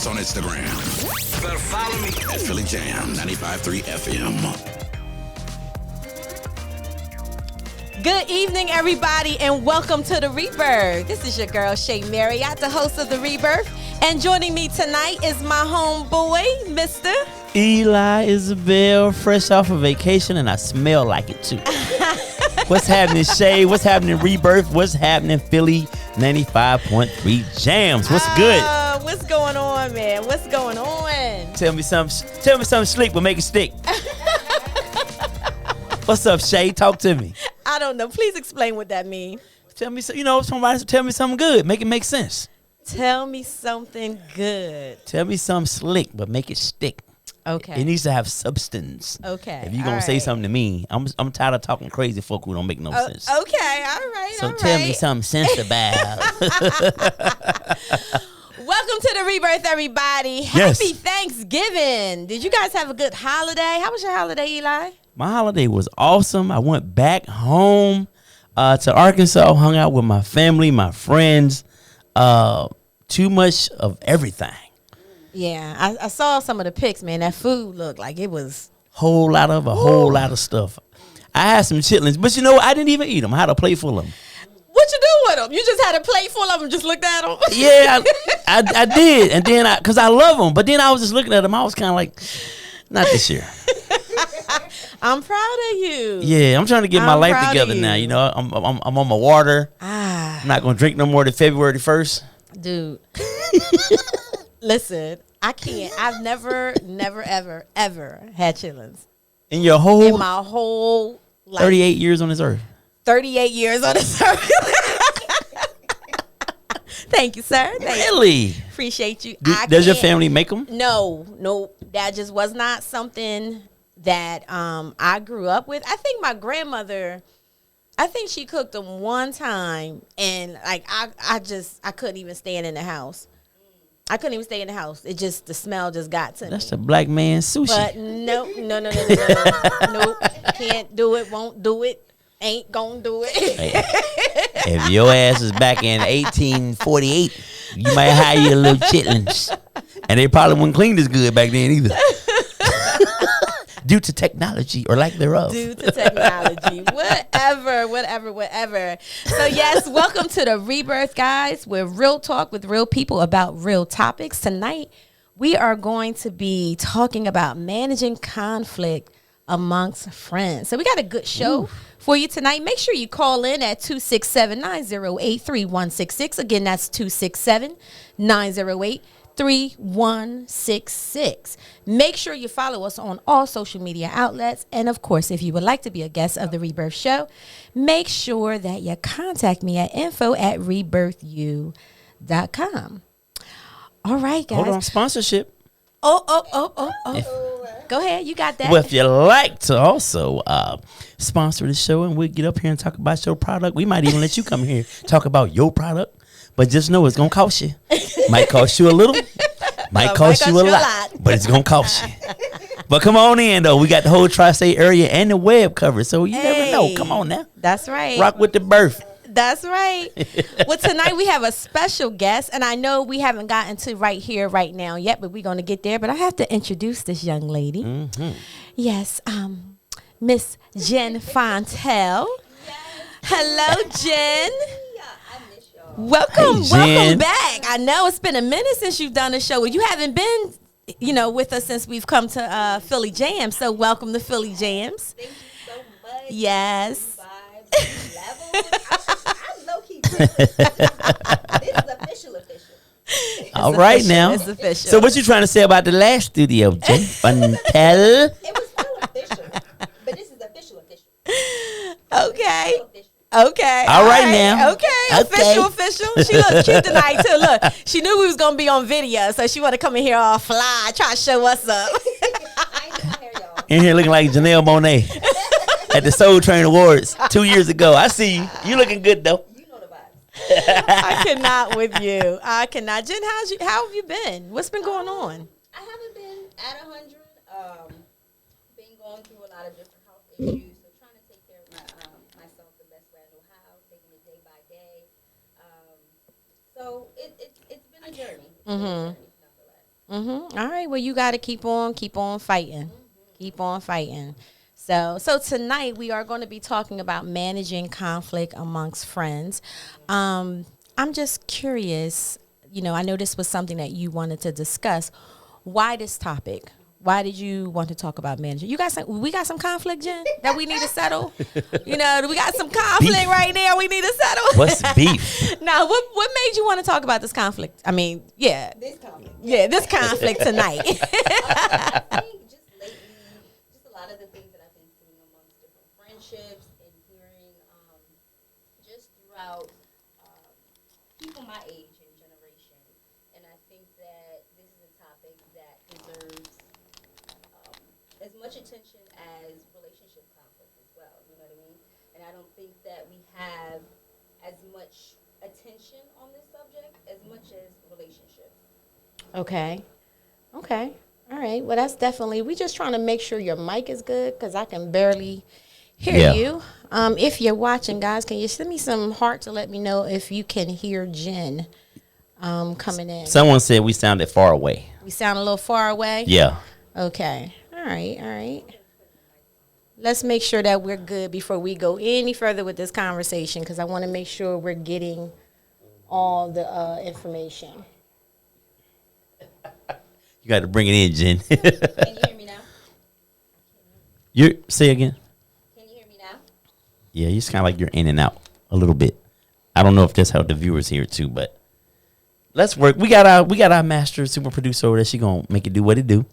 us on Instagram. Better follow me at Philly Jam 95.3 FM. Good evening, everybody, and welcome to The Rebirth. This is your girl, Shay Marriott, the host of The Rebirth. And joining me tonight is my homeboy, Mr. Eli Isabel, fresh off of vacation, and I smell like it, too. What's happening, Shay? What's happening, Rebirth? What's happening, Philly 95.3 Jams? What's good? What's going on, man? What's going on? Tell me something slick, but make it stick. What's up, Shay? Talk to me. I don't know. Please explain what that means. Tell me, somebody tell me something good. Make it make sense. Tell me something good. Tell me something slick, but make it stick. Okay. It needs to have substance. Okay. If you're going to say something to me, I'm tired of talking crazy folk who don't make no sense. Okay. All right. So tell me something sensible. Welcome to The Rebirth, everybody. Yes. Happy Thanksgiving. Did you guys have a good holiday? How was your holiday, Eli? My holiday was awesome. I went back home to Arkansas, hung out with my family, my friends. Too much of everything. Yeah, I saw some of the pics, man. That food looked like it was whole lot of stuff. I had some chitlins, but you know what? I didn't even eat them. I had a plate full of them. What you do with them? You just had a plate full of them, just looked at them? Yeah, I did. And then because I love them, but then I was just looking at them. I was kind of like, not this year. I'm proud of you. Yeah, I'm trying to get my life together now. You know, I'm on my water. I'm not gonna drink no more than February 1st. Dude, listen, I can't. I've never, ever had chitlins In my whole life. 38 years on this earth. 38 years on this earth. Thank you, sir. Really? Appreciate you. Does your family make them? No, that just was not something that I grew up with. I think my grandmother, she cooked them one time, and like I couldn't even stand in the house. I couldn't even stay in the house. It just, the smell just got to me. That's the black man sushi. But no. Nope. Can't do it, won't do it, ain't gonna do it. Hey, if your ass is back in 1848, you might hire your little chitlins. And they probably wouldn't clean as good back then either. Due to technology or lack thereof. Due to technology. Whatever. So yes, welcome to The Rebirth, guys, where real talk with real people about real topics. Tonight, we are going to be talking about managing conflict amongst friends. So we got a good show for you tonight. Make sure you call in at 267-908-3166. Again, that's 267-908-3166. Make sure you follow us on all social media outlets. And of course, if you would like to be a guest of The Rebirth Show, make sure that you contact me at info@rebirthu.com. All right, guys. Hold on, sponsorship. Oh. Go ahead. You got that. Well, if you like to also sponsor the show and we'll get up here and talk about your product, we might even let you come here talk about your product. But just know it's going to cost you. Might cost you a little. Might cost you a lot. But it's going to cost you. But come on in, though. We got the whole tri-state area and the web covered. So you never know. Come on now. That's right. Rock with the birth. That's right. Well, tonight we have a special guest. And I know we haven't gotten to right here, right now yet. But we're going to get there. But I have to introduce this young lady. Mm-hmm. Yes. Miss Jen Fontel. Yes. Hello, Jen. Welcome back. I know it's been a minute since you've done a show. Well, you haven't been, with us since we've come to Philly Jams. So welcome to Philly Jams. Thank you so much. Yes. I'm low-key. This is official. All right now. It's official. So what you trying to say about the last studio, Jen Fontel? It was still official, but this is official. Okay. Official. Okay. All right now. Okay. Official. She looked cute tonight too. Look, she knew we was gonna be on video, so she wanna come in here all fly, try to show us up. I ain't my hair, y'all. In here looking like Janelle Monáe at the Soul Train Awards 2 years ago. I see you. You looking good though. You know the vibes. I cannot with you. I cannot. Jen, how have you been? What's been going on? I haven't been at 100. Been going through a lot of different health issues, so trying to take care of myself the best way I know how, taking it day by day. So it's been a journey. Mm-hmm. All right. Well, you got to keep on fighting. Keep on fighting. So tonight we are going to be talking about managing conflict amongst friends. I'm just curious. I know this was something that you wanted to discuss. Why this topic? Why did you want to talk about managing? We got some conflict, Jen, that we need to settle. We got some conflict Beef. right now. We need to settle. What's beef? Now, what made you want to talk about this conflict? I mean, yeah, This conflict. yeah, this conflict tonight. I think just lately, just a lot of the things that I've been seeing amongst different friendships and hearing just throughout people my age and generation. And I think that this is a topic that deserves as much attention as relationship conflict as well. You know what I mean? And I don't think that we have as much attention on this subject as much as relationships. Okay. All right. Well, that's definitely. We just trying to make sure your mic is good because I can barely hear you. If you're watching, guys, can you send me some heart to let me know if you can hear Jen coming in? Someone said we sounded far away. We sound a little far away. Yeah. Okay. All right. Let's make sure that we're good before we go any further with this conversation because I want to make sure we're getting all the information. You got to bring it in, Jen. Can you hear me now? Say again. Can you hear me now? Yeah, it's kind of like you're in and out a little bit. I don't know if that's how the viewers hear too, but let's work. We got our master super producer over there. She gonna make it do what it do.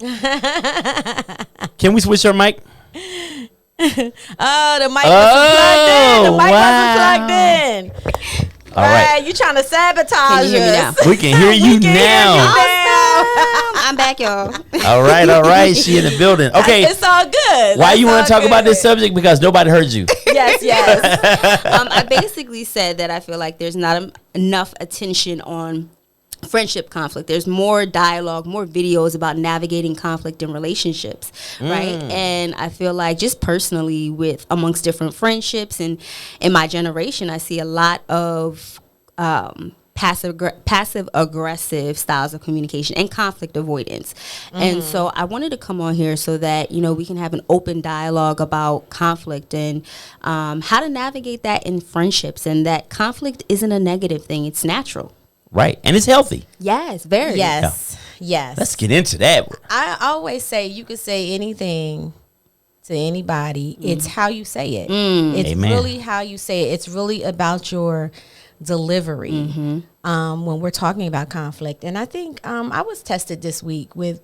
Can we switch her mic? Oh, the mic wasn't plugged in. The mic wasn't plugged in. All right. You trying to sabotage Can you hear me us. now? We can hear you now. I'm back, y'all. All right. She in the building. Okay. It's all good. Why That's you want all to talk about good. this subject? Because nobody heard you. Yes. I basically said that I feel like there's not enough attention on friendship conflict. There's more dialogue, more videos about navigating conflict in relationships, right? And I feel like just personally with amongst different friendships and in my generation, I see a lot of passive aggressive styles of communication and conflict avoidance. And so I wanted to come on here so that, we can have an open dialogue about conflict and how to navigate that in friendships, and that conflict isn't a negative thing. It's natural. Right. And it's healthy. Yes, very. Yes. Let's get into that. I always say you could say anything to anybody. It's how you say it. It's Amen. really how you say it. It's really about your delivery when we're talking about conflict. And I think I was tested this week with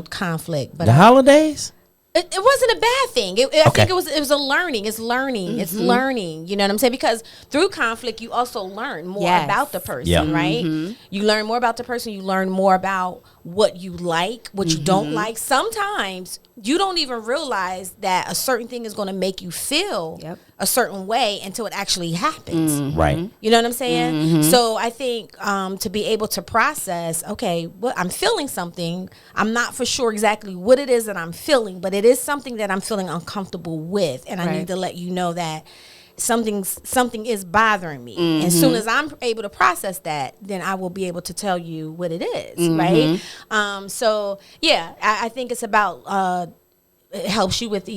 conflict. But The holidays? It wasn't a bad thing. I Okay. think it was a learning. It's learning. It's learning. You know what I'm saying? Because through conflict, you also learn more Yes. about the person, Yeah. right? You learn more about the person. You learn more about what you like, what you don't like. Sometimes you don't even realize that a certain thing is going to make you feel a certain way until it actually happens. Right. You know what I'm saying? So I think to be able to process, okay, well, I'm feeling something. I'm not for sure exactly what it is that I'm feeling, but it is something that I'm feeling uncomfortable with. And I need to let you know that something is bothering me. And as soon as I'm able to process that, then I will be able to tell you what it is, right? So, yeah, I think it's about it helps you with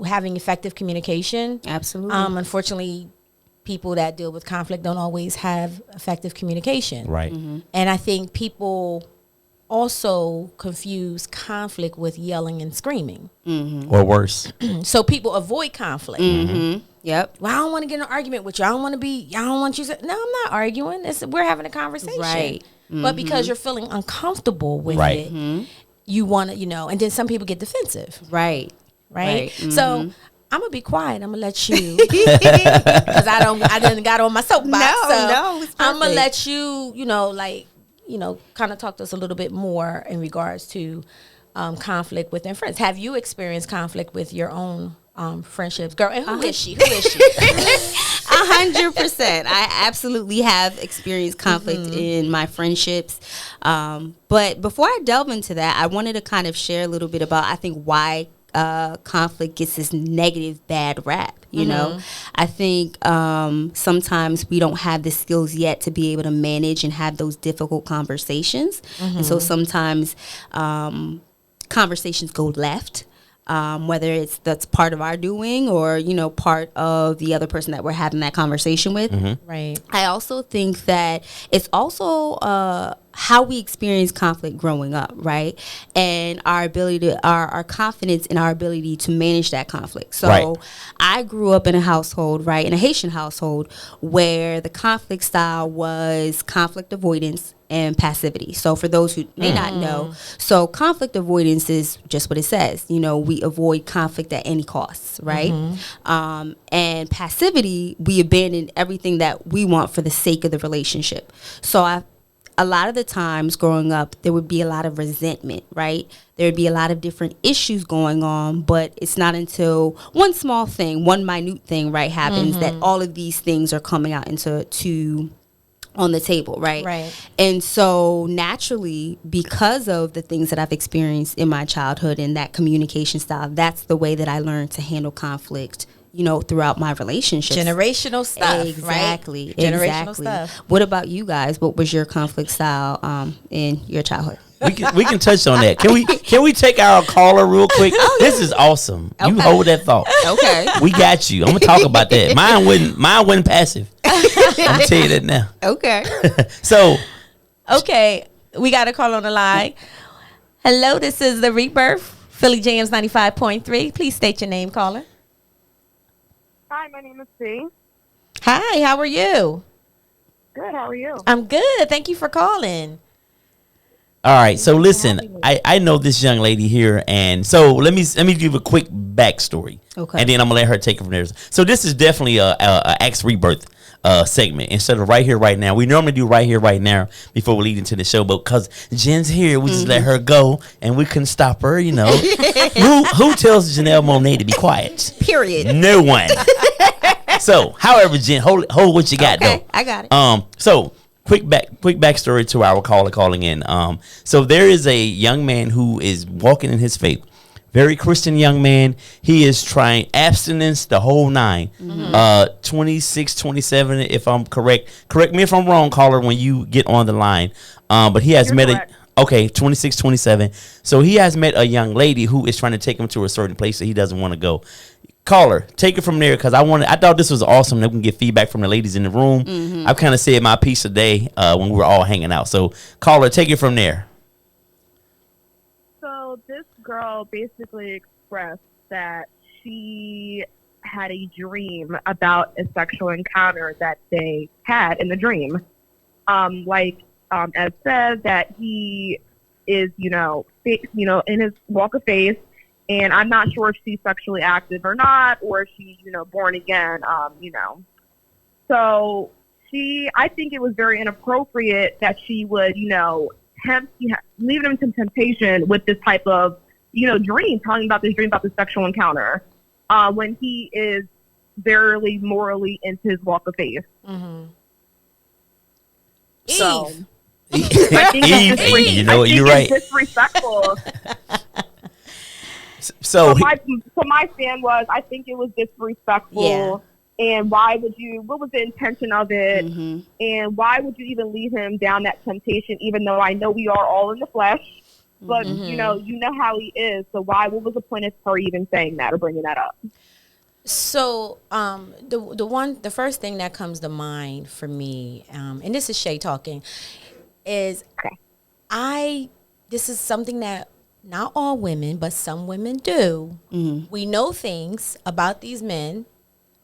having effective communication. Absolutely. Unfortunately, people that deal with conflict don't always have effective communication. Right. And I think people also confuse conflict with yelling and screaming. Or worse. So people avoid conflict. Yep. Well, I don't want to get in an argument with you. I don't want you to. No, I'm not arguing. We're having a conversation. Right. But because you're feeling uncomfortable with Right. it, you want to, and then some people get defensive. Right. Right. So I'm gonna be quiet. I'm gonna let you because I didn't got on my soapbox. No, it's I'm gonna perfect. let you, kind of talk to us a little bit more in regards to conflict within friends. Have you experienced conflict with your own friendships, girl? And who is she? 100%. I absolutely have experienced conflict in my friendships. But before I delve into that, I wanted to kind of share a little bit about, I think, why conflict gets this negative bad rap. You know, I think sometimes we don't have the skills yet to be able to manage and have those difficult conversations, and so sometimes conversations go left. Whether that's part of our doing or, you know, part of the other person that we're having that conversation with. Right. I also think that it's also how we experience conflict growing up, right? And our ability to, our confidence in our ability to manage that conflict. So Right. I grew up in a household, right, in a Haitian household, where the conflict style was conflict avoidance and passivity. So for those who may not know, so conflict avoidance is just what it says. You know, we avoid conflict at any costs, right? And passivity, we abandon everything that we want for the sake of the relationship. So a lot of the times growing up, there would be a lot of resentment, right? There would be a lot of different issues going on, but it's not until one small thing, one minute thing, right, happens that all of these things are coming out on the table, right? Right. And so naturally, because of the things that I've experienced in my childhood and that communication style, that's the way that I learned to handle conflict, you know, throughout my relationships. Generational stuff, Exactly. right? Generational Exactly. stuff. What about you guys? What was your conflict style in your childhood? We can touch on that. Can we take our caller real quick? This is awesome. You Okay. hold that thought. Okay. We got you. I'm gonna talk about that. Mine wasn't passive. I'm gonna tell you that now. Okay. So Okay, we got a call on the line. Hello, this is the Rebirth, Philly Jams 95.3. Please state your name, caller. Hi, my name is C. Hi, how are you? Good, how are you? I'm good. Thank you for calling. all right. So listen, I know this young lady here, and so let me give a quick backstory. Okay. And then I'm gonna let her take it from there. So this is definitely a Ask Rebirth segment instead of right here, right now. We normally do right here, right now before we lead into the show, but because Jen's here, we just let her go, and we couldn't stop her. You know, who tells Janelle Monáe to be quiet? Period. No one. So, however, Jen, hold what you got Okay, though. I got it. So quick backstory to our caller calling in. So there is a young man who is walking in his faith. Very Christian young man. He is trying abstinence the whole nine. 26, 27, if I'm correct. Correct me if I'm wrong, caller, when you get on the line. But he has You're met correct. okay, 26, 27. So he has met a young lady who is trying to take him to a certain place that he doesn't want to go. Caller, take it from there, because I thought this was awesome that we can get feedback from the ladies in the room. I've kind of said my piece today when we were all hanging out. So caller, take it from there. So this girl basically expressed that she had a dream about a sexual encounter that they had in the dream. Ed said, that he is, in his walk of faith, and I'm not sure if she's sexually active or not, or if she's, born again, So I think it was very inappropriate that she would, leave him to temptation with this type of, dream, telling about this dream about the sexual encounter, when he is very morally into his walk of faith. So, Eve. I think Eve, you know what, you're it's right. disrespectful. So my stand was, I think it was disrespectful. Yeah. And what was the intention of it? And why would you even lead him down that temptation, even though I know we are all in the flesh? But, you know how he is. So what was the point of her even saying that or bringing that up? So, the first thing that comes to mind for me, and this is Shay talking, is this is something that not all women, but some women do. We know things about these men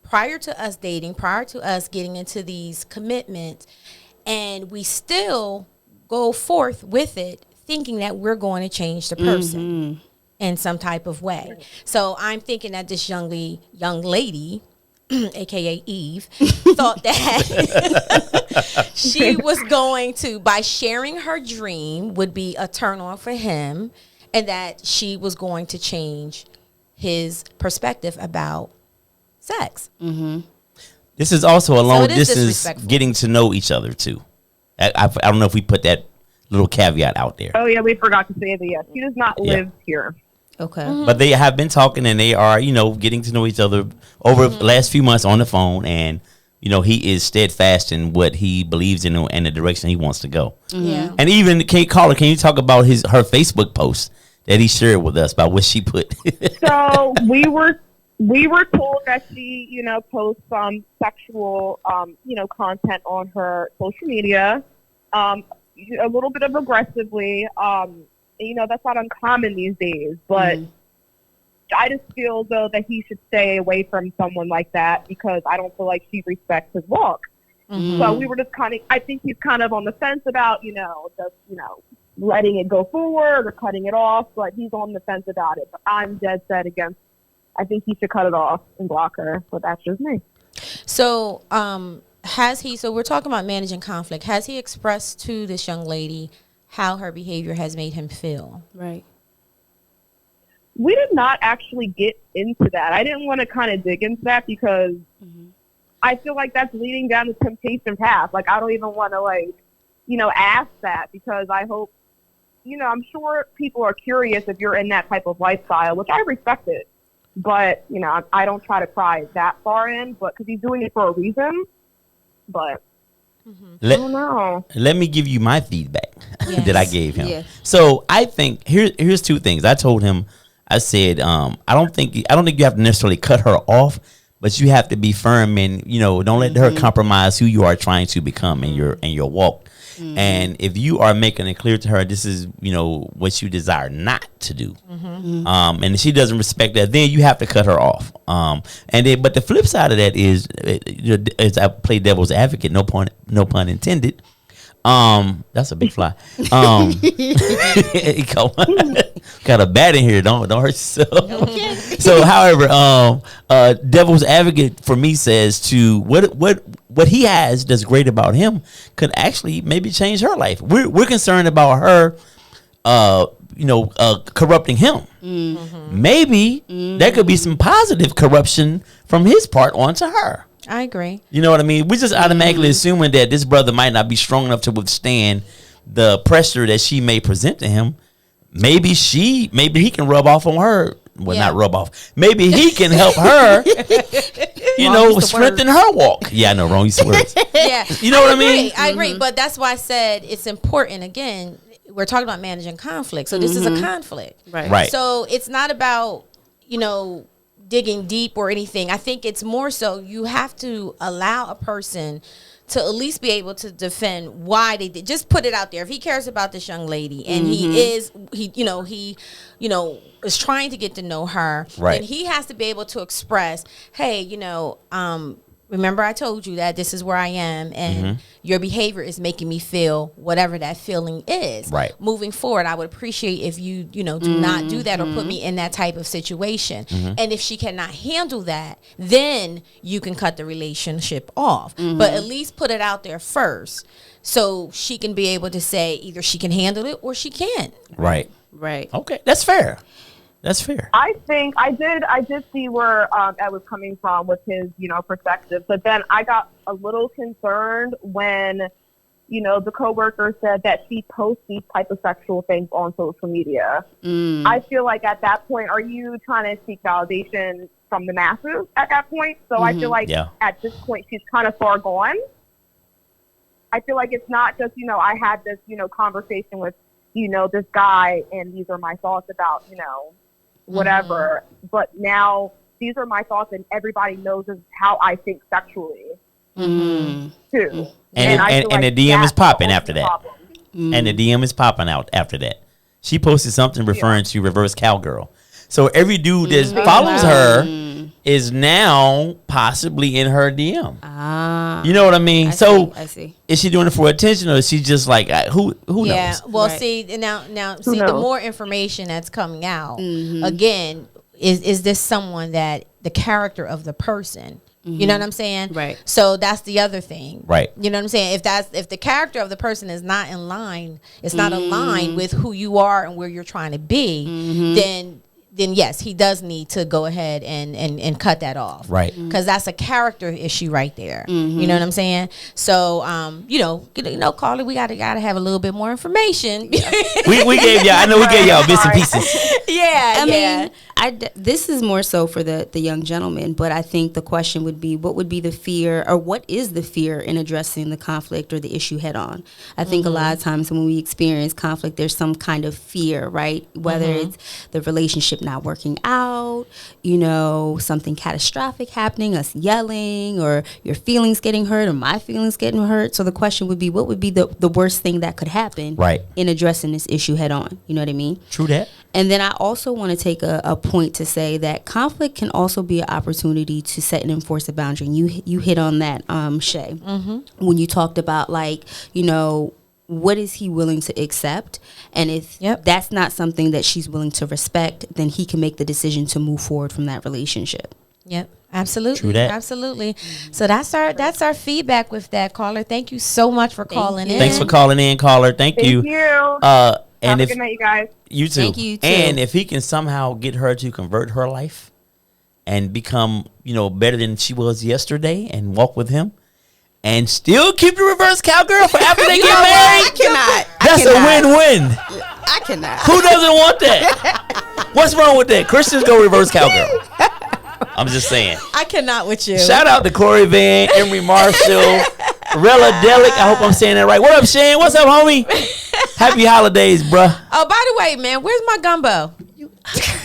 prior to us dating, prior to us getting into these commitments, and we still go forth with it thinking that we're going to change the person in some type of way. Right. So I'm thinking that this young lady, aka Eve, thought that she was going to, by sharing her dream, would be a turn on for him, and that she was going to change his perspective about sex. this is also a long distance disrespectful. getting to know each other too. I don't know if we put that little caveat out there. Oh, yeah, we forgot to say that, yes. He does not live here. Okay. But they have been talking, and they are, getting to know each other over the last few months on the phone. And, he is steadfast in what he believes in and the direction he wants to go. Yeah. And even, Caller, can you talk about her Facebook post that he shared with us about what she put? So we were told that she, posts some sexual, content on her social media, a little bit of aggressively. That's not uncommon these days, but I just feel though that he should stay away from someone like that because I don't feel like she respects his walk. So we were just I think he's kind of on the fence about, letting it go forward or cutting it off, but he's on the fence about it. But I'm dead set against, I think he should cut it off and block her, but that's just me. So, so we're talking about managing conflict. Has he expressed to this young lady how her behavior has made him feel? Right. We did not actually get into that. I didn't want to kind of dig into that because I feel like that's leading down the temptation path. Like, I don't even want to, ask that because I hope, I'm sure people are curious if you're in that type of lifestyle, which I respect it. But, I don't try to pry that far in, but because he's doing it for a reason. But I don't know. Let me give you my feedback that I gave him. Yeah. So I think here's two things. I told him, I said, I don't think you have to necessarily cut her off, but you have to be firm and, don't let her compromise who you are trying to become in your walk. And if you are making it clear to her, this is, what you desire not to do. And if she doesn't respect that, then you have to cut her off. But the flip side of that is I play devil's advocate, no pun intended. That's a big fly. Got a bat in here. Don't hurt yourself. Okay. So, however, devil's advocate for me says to what he has that's great about him could actually maybe change her life. We're concerned about her, corrupting him. Maybe there could be some positive corruption from his part onto her. I agree. You know what I mean? We're just automatically assuming that this brother might not be strong enough to withstand the pressure that she may present to him. Maybe he can rub off on her. Well, not rub off. Maybe he can help her, strengthen her walk. Yeah, I know, wrong use of words. Yeah. You know what I mean? I agree. But that's why I said it's important. Again, we're talking about managing conflict. So this is a conflict. Right. So it's not about, digging deep or anything. I think it's more so you have to allow a person to at least be able to defend why they did. Just put it out there. If he cares about this young lady and he is trying to get to know her, then he has to be able to express, hey, remember I told you that this is where I am and your behavior is making me feel whatever that feeling is. Right. Moving forward, I would appreciate if you, do not do that or put me in that type of situation. And if she cannot handle that, then you can cut the relationship off. But at least put it out there first so she can be able to say either she can handle it or she can't. Right. Okay. That's fair. I think I did see where Ed was coming from with his, perspective. But then I got a little concerned when, the coworker said that she posts these type of sexual things on social media. I feel like at that point, are you trying to seek validation from the masses at that point? So I feel like at this point, she's kind of far gone. I feel like it's not just, I had this, conversation with, this guy and these are my thoughts about, whatever. But now these are my thoughts and everybody knows how I think sexually too. And the DM is popping after that. And the DM is popping out after that. She posted something referring to reverse cowgirl. So every dude that follows her is now possibly in her DM. You know what I mean? I see. Is she doing it for attention or is she just like, who knows? Yeah. Well, see, now, the more information that's coming out, again, is this someone that the character of the person? You know what I'm saying? Right. So that's the other thing. Right. You know what I'm saying? If the character of the person is not in line, it's not aligned with who you are and where you're trying to be, then then yes, he does need to go ahead and cut that off. Right. Because that's a character issue right there. You know what I'm saying? So, Carly, we gotta have a little bit more information. We gave y'all. I know we gave y'all bits and pieces. Yeah, I mean, this is more so for the young gentleman, but I think the question would be, what would be the fear, or what is the fear in addressing the conflict or the issue head on? I think a lot of times when we experience conflict, there's some kind of fear, right? Whether it's the relationship not working out, something catastrophic happening, us yelling, or your feelings getting hurt, or my feelings getting hurt. So the question would be, what would be the worst thing that could happen Right. in addressing this issue head on? You know what I mean? True that. And then I also want to take a point to say that conflict can also be an opportunity to set and enforce a boundary. And you hit on that, Shay, when you talked about what is he willing to accept? And if that's not something that she's willing to respect, then he can make the decision to move forward from that relationship. Yep. Absolutely. True that. Absolutely. So that's our feedback with that, caller. Thank you so much for calling in. Thanks for calling in, caller. Thank you. Thank you. And Have a good night, you guys. You too. Thank you, too. And if he can somehow get her to convert her life and become, better than she was yesterday and walk with him and still keep the reverse cowgirl for after they get married. I cannot. That's a win-win. I cannot. Who doesn't want that? What's wrong with that? Christians go reverse cowgirl. I'm just saying. I cannot with you. Shout out to Corey Van, Emery Marshall, Rella Delic. I hope I'm saying that right. What up, Shane? What's up, homie? Happy holidays, bruh. Oh, by the way, man, where's my gumbo?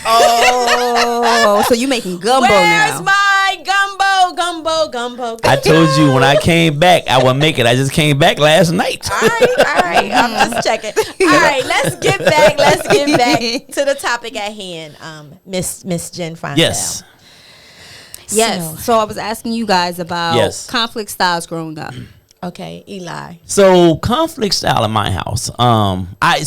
Oh, so you making gumbo Where's now? my gumbo? I told you when I came back, I would make it. I just came back last night. All right. I'm just checking. All right, let's get back to the topic at hand. Miss Jen Fondell. Yes. Yes. So I was asking you guys about Yes. conflict styles growing up. Okay, Eli. So conflict style in my house.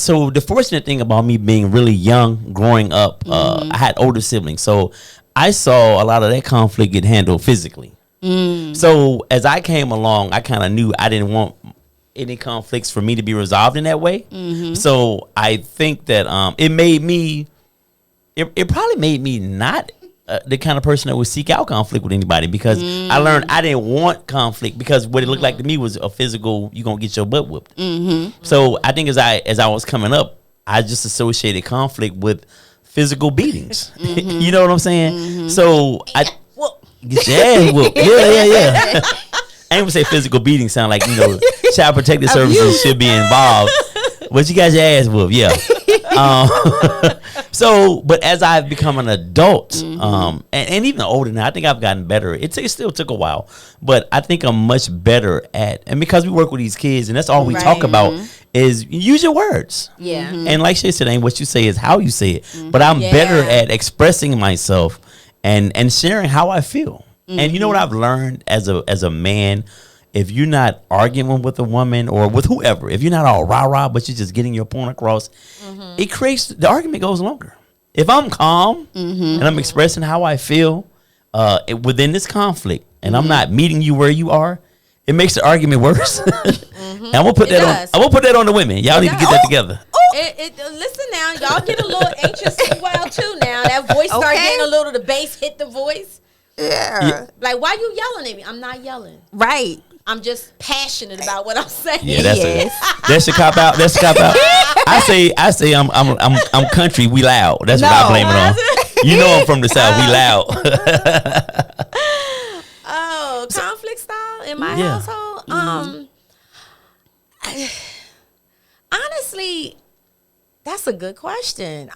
So the fortunate thing about me being really young, growing up, I had older siblings, so I saw a lot of that conflict get handled physically. So as I came along, I kind of knew I didn't want any conflicts for me to be resolved in that way. So I think that it made me. It probably made me not the kind of person that would seek out conflict with anybody, because I learned I didn't want conflict, because what it looked like to me was a physical, you're going to get your butt whooped. So I think as I was coming up, I just associated conflict with physical beatings. You know what I'm saying? So get your ass whooped. Yeah. I ain't gonna say physical beating sound like, child protective services should be involved. But you got your ass whooped, yeah. So, but as I've become an adult, and even older now, I think I've gotten better. It still took a while, but I think I'm much better at, and because we work with these kids, and that's all we talk about is use your words. Yeah. And like she said, ain't what you say, is how you say it. But I'm better at expressing myself and sharing how I feel. And you know what I've learned as a man? If you're not arguing with a woman or with whoever, if you're not all rah-rah, but you're just getting your point across, it creates, the argument goes longer. If I'm calm and I'm expressing how I feel within this conflict, and I'm not meeting you where you are, it makes the argument worse. And I'm gonna put that on the women. Y'all need to get that together. Listen now, y'all get a little anxious as well too. Now that voice start getting a little, the bass hit the voice. Yeah. Like, why you yelling at me? I'm not yelling. Right. I'm just passionate about what I'm saying. Yeah, that's a cop out. That's a cop out. I say I'm country. We loud. That's what I blame it on. You know I'm from the South. We loud. Oh, conflict style in my household. Honestly, that's a good question.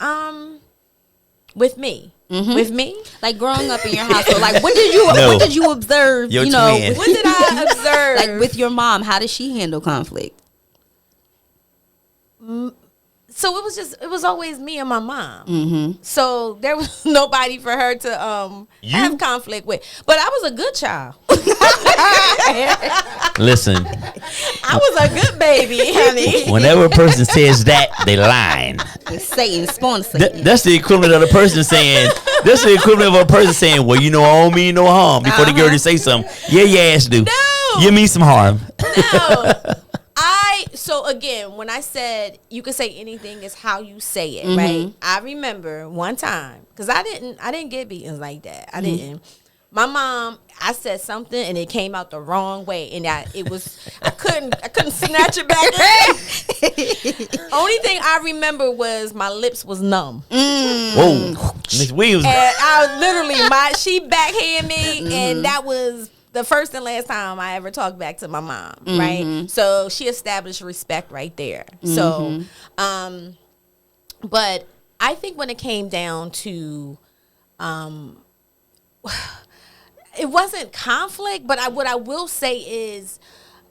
With me. Like growing up in your household, like what did you observe? Your twin. What did I observe? Like with your mom, how does she handle conflict? So it was always me and my mom. So there was nobody for her to have conflict with. But I was a good child. Listen, I was a good baby, honey. whenever a person says that, they lying. It's Satan, spawn Satan. That's the equivalent of the person saying. That's the equivalent of a person saying, "Well, I don't mean no harm." Before they get ready to say something, yeah, your ass do. No. You mean some harm. No. I So again, when I said you could say anything is how you say it, right? I remember one time because I didn't get beatings like that. I didn't. My mom, I said something and it came out the wrong way, and I couldn't snatch it back in. Only thing I remember was my lips was numb. Whoa, Miss Williams. And I literally she backhand me, and that was the first and last time I ever talked back to my mom, right? So she established respect right there. So, but I think when it came down to, it wasn't conflict, but what I will say is,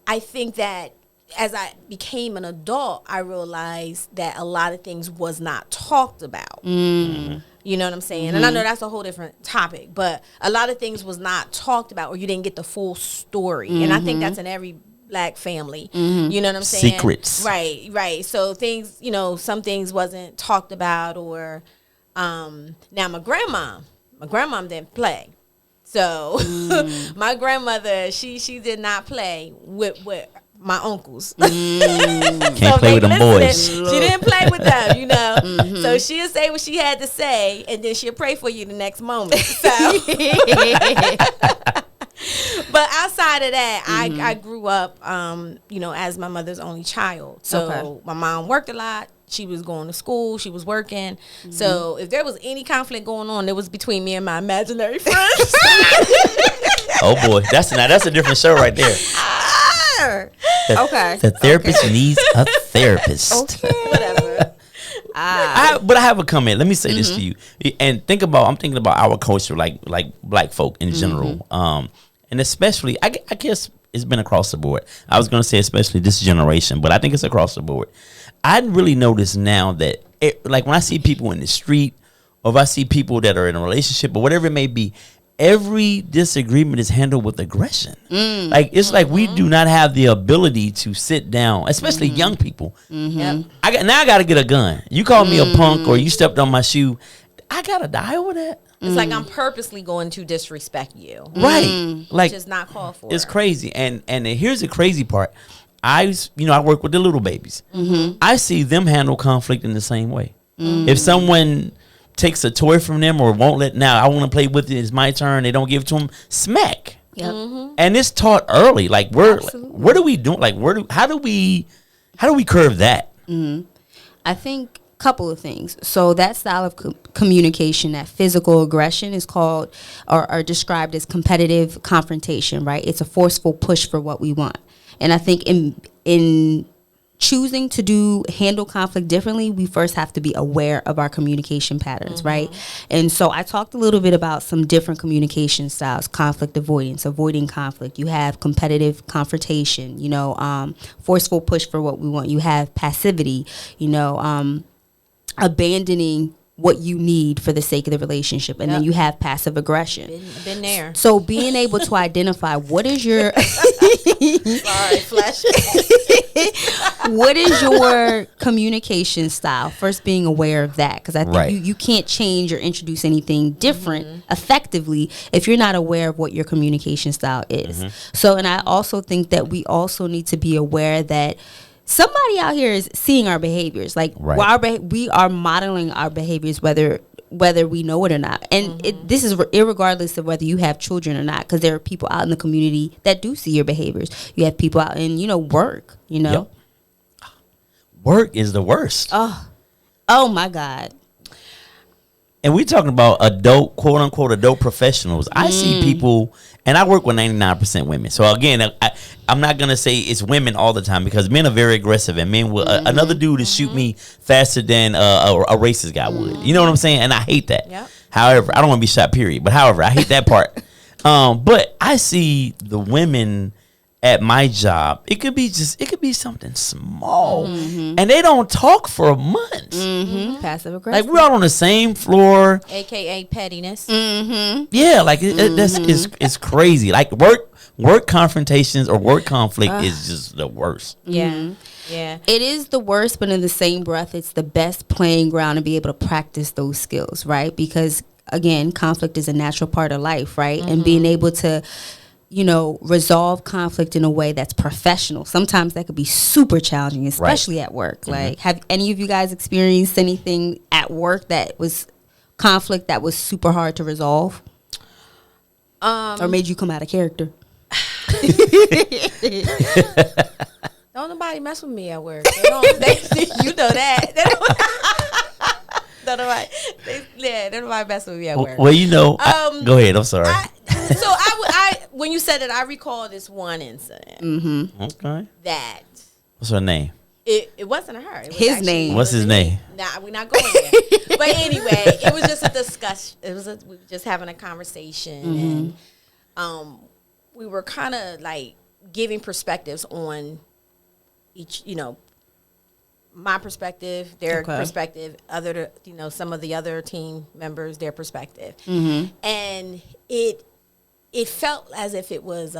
I think that as I became an adult, I realized that a lot of things was not talked about. You know what I'm saying? And I know that's a whole different topic, but a lot of things was not talked about, or you didn't get the full story. And I think that's in every Black family. You know what I'm saying? Secrets. Right. So things, some things wasn't talked about, or now my grandma didn't play. So my grandmother, she did not play with my uncles. Can't play with them boys. She didn't play with them, So she'll say what she had to say, and then she'll pray for you the next moment. So, but outside of that, I grew up, as my mother's only child. So my mom worked a lot. She was going to school. She was working. So if there was any conflict going on, it was between me and my imaginary friends. Oh boy, that's a different show right there. The therapist needs a therapist. Whatever. But I have a comment. Let me say this to you, and I'm thinking about our culture, like Black folk in general, and especially I guess it's been across the board. I was going to say especially this generation, but I think it's across the board. I really notice now that like when I see people in the street, or if I see people that are in a relationship or whatever it may be, every disagreement is handled with aggression. Like it's like we do not have the ability to sit down, especially young people. Yep. I got to get a gun. You call me a punk or you stepped on my shoe, I gotta die over that. It's like I'm purposely going to disrespect you, Right? Like which is not called for. it's crazy. And here's the crazy part. I work with the little babies. I see them handle conflict in the same way. If someone takes a toy from them or won't let, now I want to play with it, it's my turn, they don't give it to them, smack. Yep. And it's taught early. Like what are we doing? Like how do we curve that? I think a couple of things. So that style of communication, that physical aggression, is called or described as competitive confrontation, right? It's a forceful push for what we want. And I think in choosing to handle conflict differently, we first have to be aware of our communication patterns, right? And so I talked a little bit about some different communication styles: conflict avoidance, avoiding conflict. You have competitive confrontation, forceful push for what we want. You have passivity, abandoning what you need for the sake of the relationship. And then you have passive aggression. Been there. So being able to identify what is your Sorry, flash. what is your communication style? First, being aware of that, because I think you can't change or introduce anything different effectively if you're not aware of what your communication style is. So, and I also think that we also need to be aware that somebody out here is seeing our behaviors. Like we are modeling our behaviors, whether we know it or not. And this is irregardless of whether you have children or not, because there are people out in the community that do see your behaviors. You have people out in, work, Yep. Work is the worst. Oh my God. And we're talking about adult, quote unquote, adult professionals. I see people, and I work with 99% women. So again, I'm not going to say it's women all the time, because men are very aggressive, and men will, another dude will shoot me faster than a racist guy would. You know what I'm saying? And I hate that. Yep. However, I don't want to be shot, period. But however, I hate that part. But I see the women at my job, it could be something small, and they don't talk for months. Passive aggressive. Like we're all on the same floor, AKA pettiness. yeah. Like it's crazy. Like work confrontations or work conflict is just the worst. Yeah. Yeah. It is the worst, but in the same breath, it's the best playing ground to be able to practice those skills, right? Because again, conflict is a natural part of life, right? And being able to resolve conflict in a way that's professional. Sometimes that could be super challenging, especially at work. Like, have any of you guys experienced anything at work that was conflict that was super hard to resolve? Or made you come out of character? Don't nobody mess with me at work. You know that. Don't nobody mess with me at work. Well, go ahead. I'm sorry. When you said that, I recall this one incident. Mm-hmm. Okay. That What's her name? it wasn't her. It was His name. What's his name? Nah, we're not going there. But anyway, it was just a discussion. We were just having a conversation, and we were kind of like giving perspectives on each, my perspective, their perspective, some of the other team members, their perspective, and it felt as if it was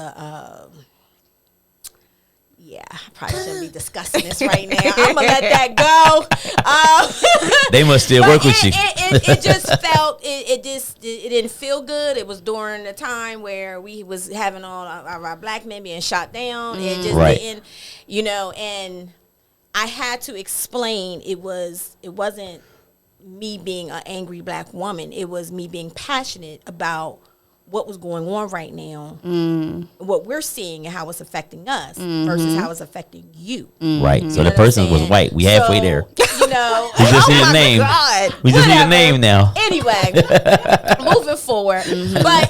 yeah, I probably shouldn't be discussing this right now. I'm gonna let that go. They must still work with you. It just felt it didn't feel good. It was during the time where we was having all our black men being shot down. It just didn't, and I had to explain it wasn't me being an angry black woman. It was me being passionate about what was going on right now, what we're seeing and how it's affecting us versus how it's affecting you. Right. So the person was white. We halfway there. We just need a name. We just need a name now. Anyway, moving forward. But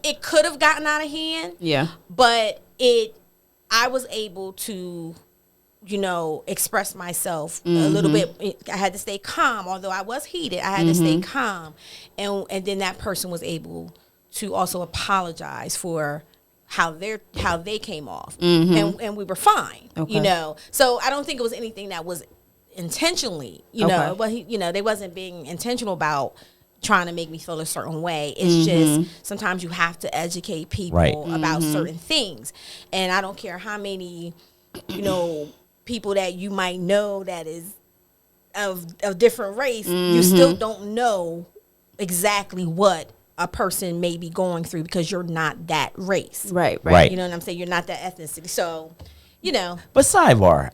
it could have gotten out of hand. Yeah. But I was able to, express myself a little bit. I had to stay calm, although I was heated. I had to stay calm, and then that person was able to also apologize for how they came off, and we were fine. So I don't think it was anything that was intentionally, but they wasn't being intentional about trying to make me feel a certain way. It's just sometimes you have to educate people about certain things, and I don't care how many people that you might know that is of different race, you still don't know exactly what a person may be going through because you're not that race. Right. You know what I'm saying? You're not that ethnicity. So, But sidebar,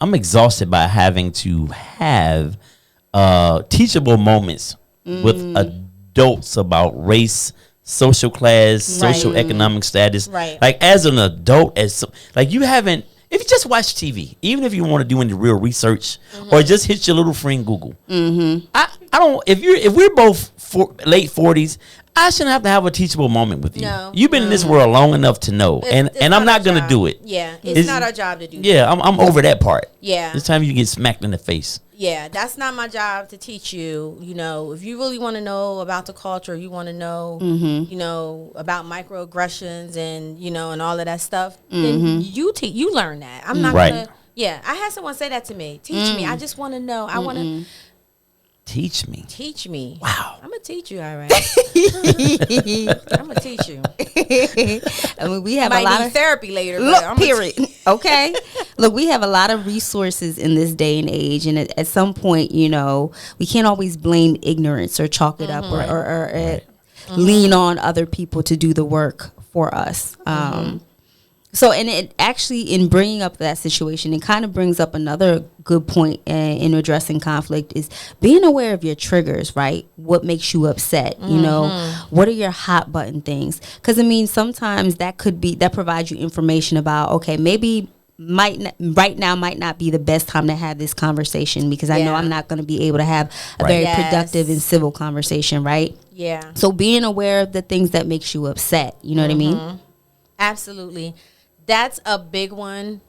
I'm exhausted by having to have teachable moments with adults about race, social class, social economic status. Right. Like as an adult, you haven't. If you just watch TV, even if you want to do any real research or just hit your little friend Google, I don't. If we're both late 40s, I shouldn't have to have a teachable moment with you. No. You've been in this world long enough to know, and I'm not gonna do it. Yeah, it's not our job to do that. Yeah, I'm over that part. Yeah. It's time you get smacked in the face. Yeah, that's not my job to teach you. If you really want to know about the culture, you want to know, about microaggressions and and all of that stuff. Then you learn that. I'm not gonna. Yeah, I had someone say that to me. Teach me. I just want to know. I want to teach me. Teach me. Wow. I'm gonna teach you. All right. I'm gonna teach you. I mean, we have Might a lot need of therapy later. Look, period. Okay. Look, we have a lot of resources in this day and age, and at some point, we can't always blame ignorance or chalk it up or lean on other people to do the work for us. So, and it actually, in bringing up that situation, it kind of brings up another good point in addressing conflict is being aware of your triggers, right? What makes you upset? What are your hot button things? Because, sometimes that provides you information about, okay, maybe right now might not be the best time to have this conversation because I know I'm not going to be able to have a very productive and civil conversation, right? Yeah. So being aware of the things that makes you upset, you know what I mean? Absolutely. That's a big one.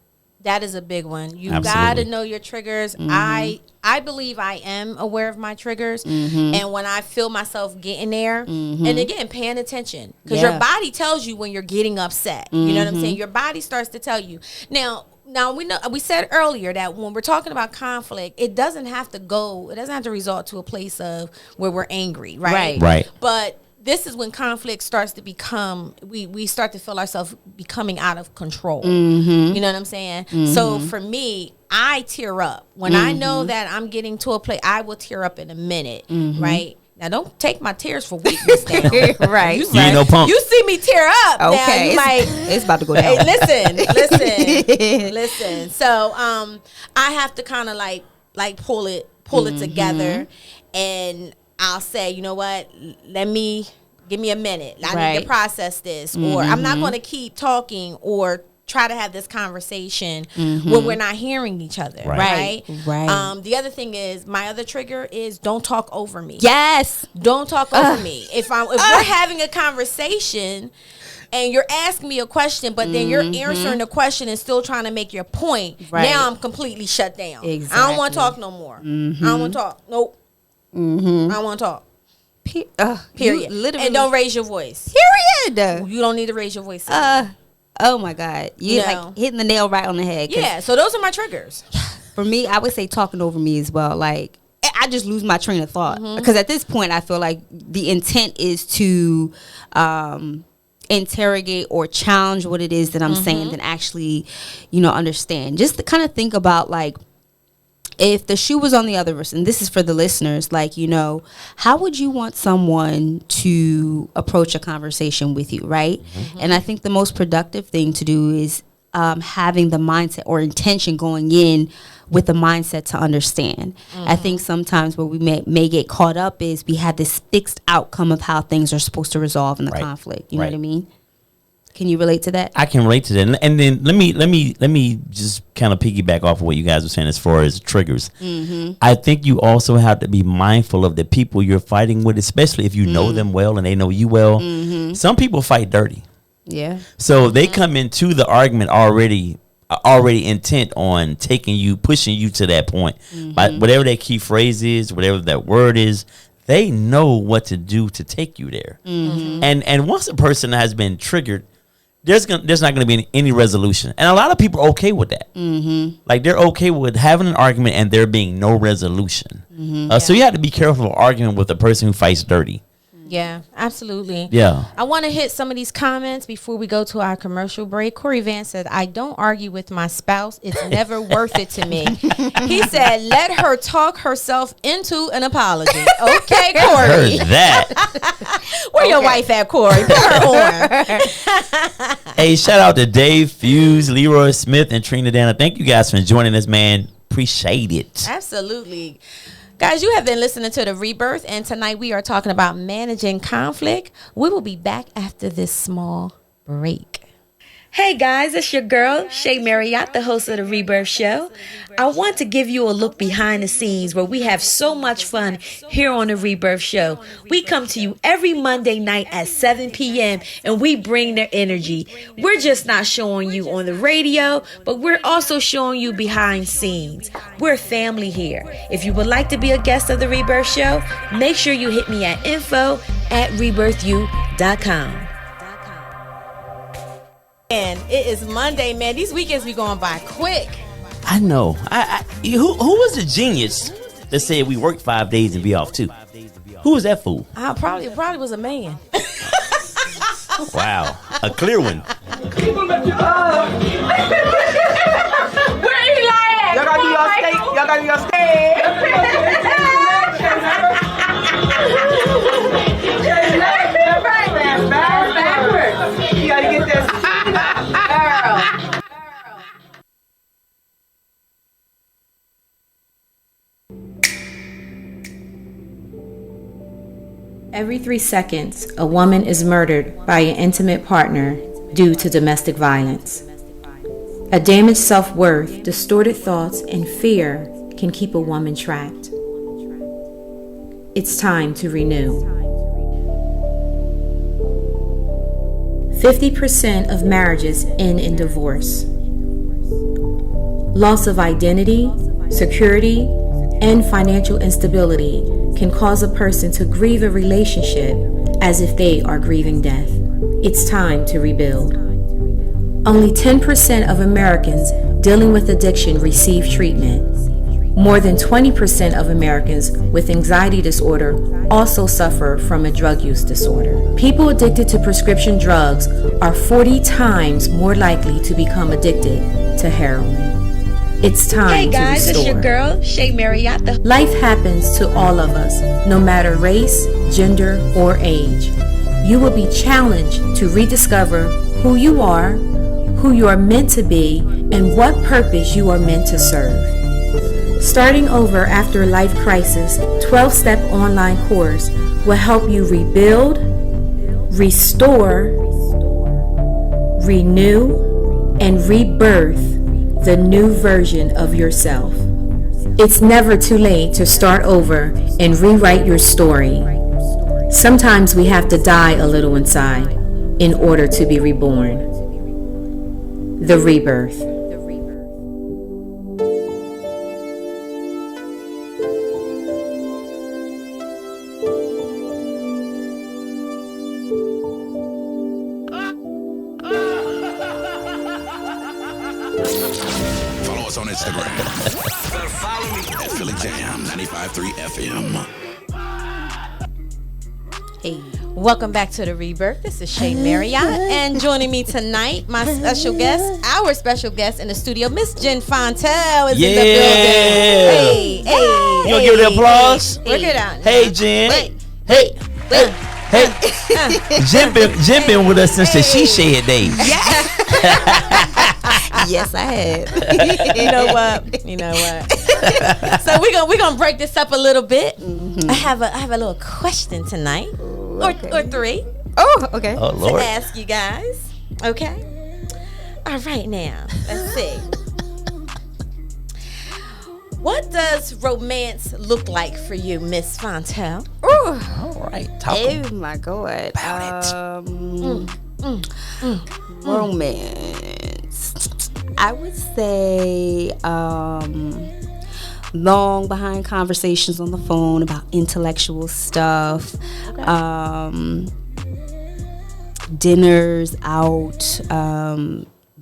That is a big one. You Absolutely. got to know your triggers. I believe I am aware of my triggers. And when I feel myself getting there, and again, paying attention. Because your body tells you when you're getting upset. You know what I'm saying? Your body starts to tell you. Now we said earlier that when we're talking about conflict, it doesn't have to result to a place of where we're angry, right? Right. But this is when conflict starts to become, we start to feel ourselves becoming out of control. You know what I'm saying? So for me, I tear up. When I know that I'm getting to a place, I will tear up in a minute, right? Now, don't take my tears for weakness down. Right. You, You ain't no punk. You see me tear up. Now, Okay. you might. It's about to go Hey, down. listen. So, I have to kind of like pull it together, and I'll say, you know what? Give me a minute. I need Right. to process this, or I'm not going to keep talking or try to have this conversation when we're not hearing each other. Right. Right. The other thing is, my other trigger is don't talk over me. Yes. Don't talk over me. If we're having a conversation and you're asking me a question, but then you're answering the question and still trying to make your point, Right. now I'm completely shut down. I don't Exactly. want to talk no more. I don't want to talk. Nope. I don't want to talk. Period. Literally. And don't raise your voice. Period. You don't need to raise your voice. Oh my God. You No. like hitting the nail right on the head. 'Cause Yeah. So those are my triggers. For me, I would say talking over me as well. Like, I just lose my train of thought. Because at this point, I feel like the intent is to interrogate or challenge what it is that I'm saying than actually, understand. Just to kind of think about, like, if the shoe was on the other person, this is for the listeners, like, how would you want someone to approach a conversation with you, right? And I think the most productive thing to do is having the mindset or intention going in with the mindset to understand. I think sometimes where we may get caught up is we have this fixed outcome of how things are supposed to resolve in the Right. conflict. You know Right. what I mean? Can you relate to that? I can relate to that, and then let me just kind of piggyback off of what you guys were saying as far as triggers. I think you also have to be mindful of the people you're fighting with, especially if you know them well and they know you well. Some people fight dirty, Yeah. so they come into the argument already intent on pushing you to that point. But whatever that key phrase is, whatever that word is, they know what to do to take you there. And once a person has been triggered, there's not going to be any resolution, and a lot of people are okay with that. Like, they're okay with having an argument and there being no resolution. So you have to be careful of arguing with a person who fights dirty. Yeah, absolutely. Yeah. I want to hit some of these comments before we go to our commercial break. Corey Vance said, I don't argue with my spouse. It's never worth it to me. He said, let her talk herself into an apology. Okay, Corey. Heard that. Where your wife at, Corey? Put her on. Hey, shout out to Dave Fuse, Leroy Smith, and Trina Dana. Thank you guys for joining us, man. Appreciate it. Absolutely. Guys, you have been listening to The Rebirth, and tonight we are talking about managing conflict. We will be back after this small break. Hey guys, it's your girl, Shay Marriott, the host of The Rebirth Show. I want to give you a look behind the scenes where we have so much fun here on The Rebirth Show. We come to you every Monday night at 7 p.m. and we bring their energy. We're just not showing you on the radio, but we're also showing you behind scenes. We're family here. If you would like to be a guest of The Rebirth Show, make sure you hit me at info@rebirthu.com. And it is Monday, man. These weekends be going by quick. I know. Who was the genius that said we work 5 days and be off 2? Who was that fool? Probably was a man. Wow. A clear one. Y'all gotta do your steak. Y'all gotta do your steak. Backwards. You gotta get this. Girl. Every 3 seconds, a woman is murdered by an intimate partner due to domestic violence. A damaged self-worth, distorted thoughts, and fear can keep a woman trapped. It's time to renew. 50% of marriages end in divorce. Loss of identity, security, and financial instability can cause a person to grieve a relationship as if they are grieving death. It's time to rebuild. Only 10% of Americans dealing with addiction receive treatment. More than 20% of Americans with anxiety disorder also suffer from a drug use disorder. People addicted to prescription drugs are 40 times more likely to become addicted to heroin. It's time Hey to guys, restore. it's your girl, Shay Marriott. Life happens to all of us, no matter race, gender, or age. You will be challenged to rediscover who you are meant to be, and what purpose you are meant to serve. Starting over after a life crisis, 12-step online course will help you rebuild, restore, renew, and rebirth the new version of yourself. It's never too late to start over and rewrite your story. Sometimes we have to die a little inside in order to be reborn. The rebirth. Follow us on Instagram Better follow me. at Philly Jam 95.3 FM. Hey. Welcome back to the Rebirth. This is Shay Marriott, and joining me tonight, my special guest, our special guest in the studio, Miss Jen Fontel is in the building. Hey, You gonna give it the applause? Work it out. Hey, Jen. Wait. Hey. Jen been with us since the She Shed days. Yes, I have. You know what? So we're gonna break this up a little bit. I have a little question tonight, or three. Oh, okay. Oh, To Lord. ask you guys. Okay. All right, now let's see. What does romance look like for you, Miss Fontel? All right. Talk Oh my God. Romance. I would say long behind conversations on the phone about intellectual stuff. Dinners out,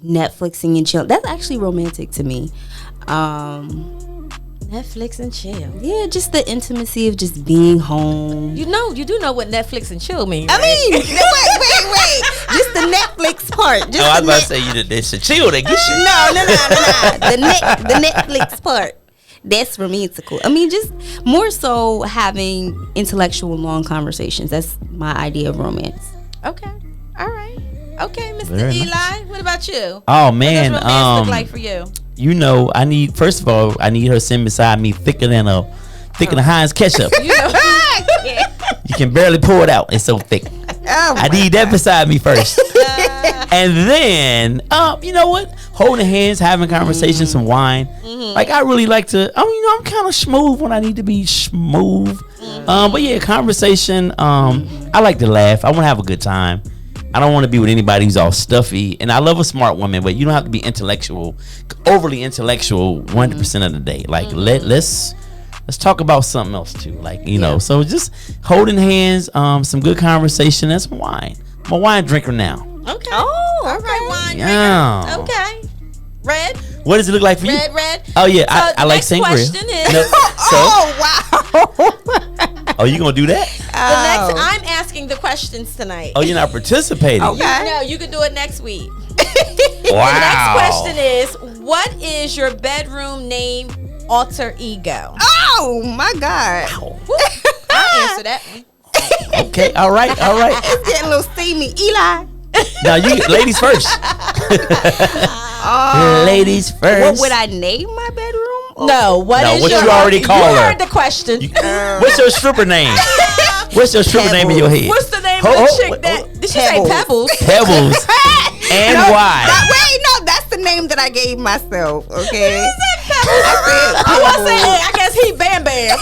Netflixing and chill. That's actually romantic to me. Netflix and chill. Yeah, just the intimacy of just being home. You do know what Netflix and chill means. I mean, wait. Just the Netflix part. Just I was the about to say it's a chill that gets you. No. The Netflix part. That's romantical. I mean, just more so having intellectual long conversations. That's my idea of romance. Okay. All right. Okay, Mr. Very Eli, nice. what about you? Oh man, What does romance look like for you? You know, I need her sitting beside me thicker than Heinz ketchup. You can barely pour it out. It's so thick. I need that beside me first. And then, you know what? Holding hands, having conversations, some wine. Like I really like to. I'm kind of smooth when I need to be smooth. But yeah, conversation. I like to laugh. I want to have a good time. I don't want to be with anybody who's all stuffy. And I love a smart woman, but you don't have to be overly intellectual 100% of the day. Like let's talk about something else too. Like, you know, so just holding hands, some good conversation, and some wine. I'm a wine drinker now. Okay. Oh, all right, wine Yeah. drinker. Okay. Red. What does it look like for you? Red. Oh yeah, So I like next sangria. question is. Oh, you gonna do that? I'm asking the questions tonight. Oh, you're not participating. No, you can do it next week. Wow. The next question is, what is your bedroom name alter ego? Oh my God. I'll answer that one. Okay. All right. It's getting a little steamy. Eli. Now you ladies first. Ladies first. What would I name my bedroom? No, what No, is what your you already call You her. heard the question. What's your stripper name? What's your stripper name in your head? What's the name Oh, of the oh, chick wait, that? oh. Did she say Pebbles? Pebbles. And why? Wait, no, that's the name that I gave myself. Okay. I was saying, I guess he Bam Bam.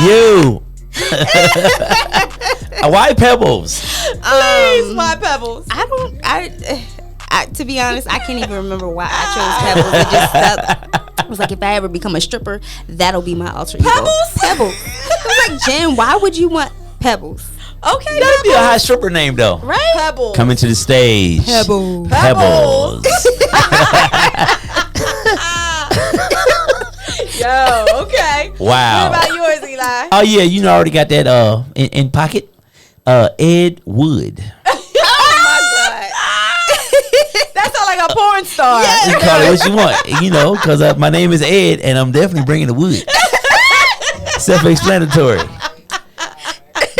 You. Why Pebbles? Please, why Pebbles? I to be honest, I can't even remember why I chose Pebbles. It just I was like, if I ever become a stripper, that'll be my alter ego. Pebbles. I was like, Jen, why would you want Pebbles? Okay, That'd be a high stripper name though. right? Pebbles. Coming to the stage. Pebbles. Pebbles. Yo, okay. Wow. What about yours, Eli? Oh yeah, you know I already got that in pocket. Ed Wood. That sounds like like a porn star. You can call it what you want, you know, because my name is Ed, and I'm definitely bringing the wood. Self-explanatory.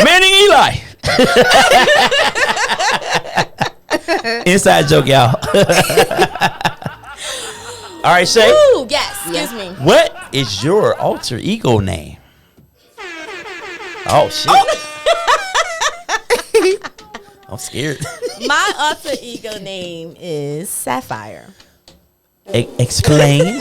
Manning Eli. Inside joke, y'all. All right, Shay. Ooh, yes. Excuse me. What is your alter ego name? Oh shit! I'm scared. My alter ego name is Sapphire. Explain.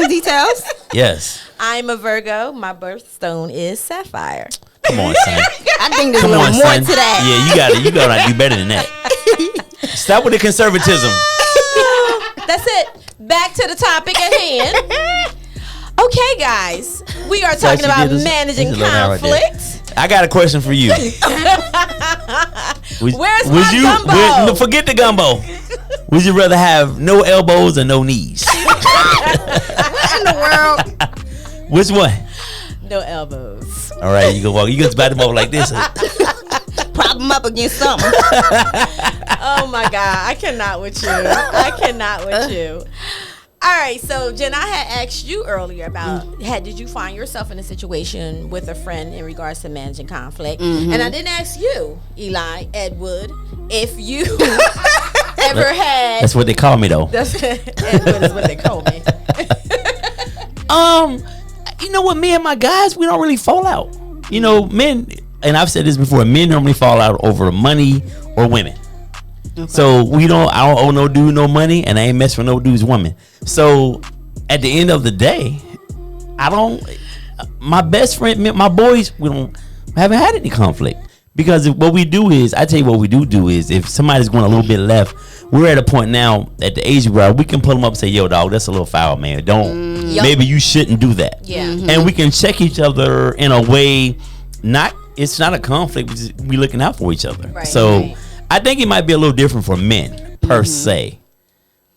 Details. Yes. I'm a Virgo. My birthstone is Sapphire. Come on, son. I think there's a Come little on, more son. to that. Yeah, you gotta do better than that. Stop with the conservatism. That's it. Back to the topic at hand. Okay, guys. We are talking about managing conflict. I got a question for you. Where's my gumbo? No, forget the gumbo. Would you rather have no elbows or no knees? What in the world? Which one? No elbows. All right, you can walk. You can bat them over like this. Prop them up against something. Oh my God, I cannot with you. I cannot with you. All right, so Jen, I had asked you earlier about did you find yourself in a situation with a friend in regards to managing conflict? And I didn't ask you, Eli, Edward, if you ever had. That's what they call me, though. Edward is what they call me. You know what? Me and my guys, we don't really fall out. You know, men, and I've said this before, men normally fall out over money or women. Okay. So I don't owe no dude no money, and I ain't mess with no dude's woman. So at the end of the day, my best friend, my boys, we haven't had any conflict. Because what we do is, I tell you what we do is, if somebody's going a little bit left, we're at a point now at the age where we can pull them up and say, yo, dog, that's a little foul, man. Maybe you shouldn't do that. Yeah. And we can check each other in a way, it's not a conflict, we looking out for each other. Right, so right. I think it might be a little different for men, per se.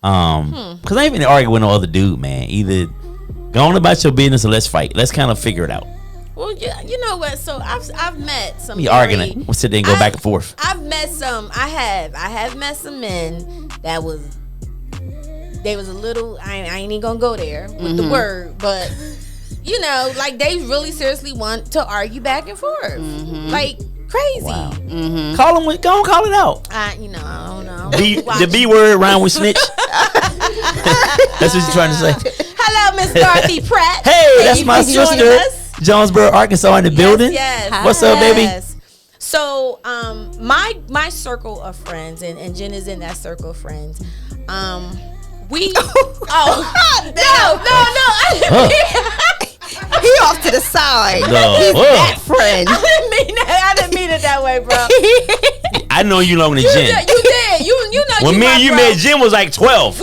Because I ain't even arguing with no other dude, man. Either go on about your business or let's fight. Let's kind of figure it out. Well, yeah, you know what? So I've met some. We arguing. We'll sit there and go back and forth. I've met some. I have met some men that they was a little. I ain't even gonna go there with the word, but you know, like they really seriously want to argue back and forth, like crazy. Wow. Call them. Go and call it out. I don't know. The B word rhyme with snitch. That's what you're trying to say. Hello, Miss Dorothy Pratt. Hey, that's my sister. Jonesboro, Arkansas, in the building. Yes. What's up, baby? So, my circle of friends, and Jen is in that circle of friends. We. No, I didn't He off to the side. No. He's that friend. I didn't mean it that way, bro. I know you longer than You Jen. did. You know. When you me my and you bro. met, Jen was like 12.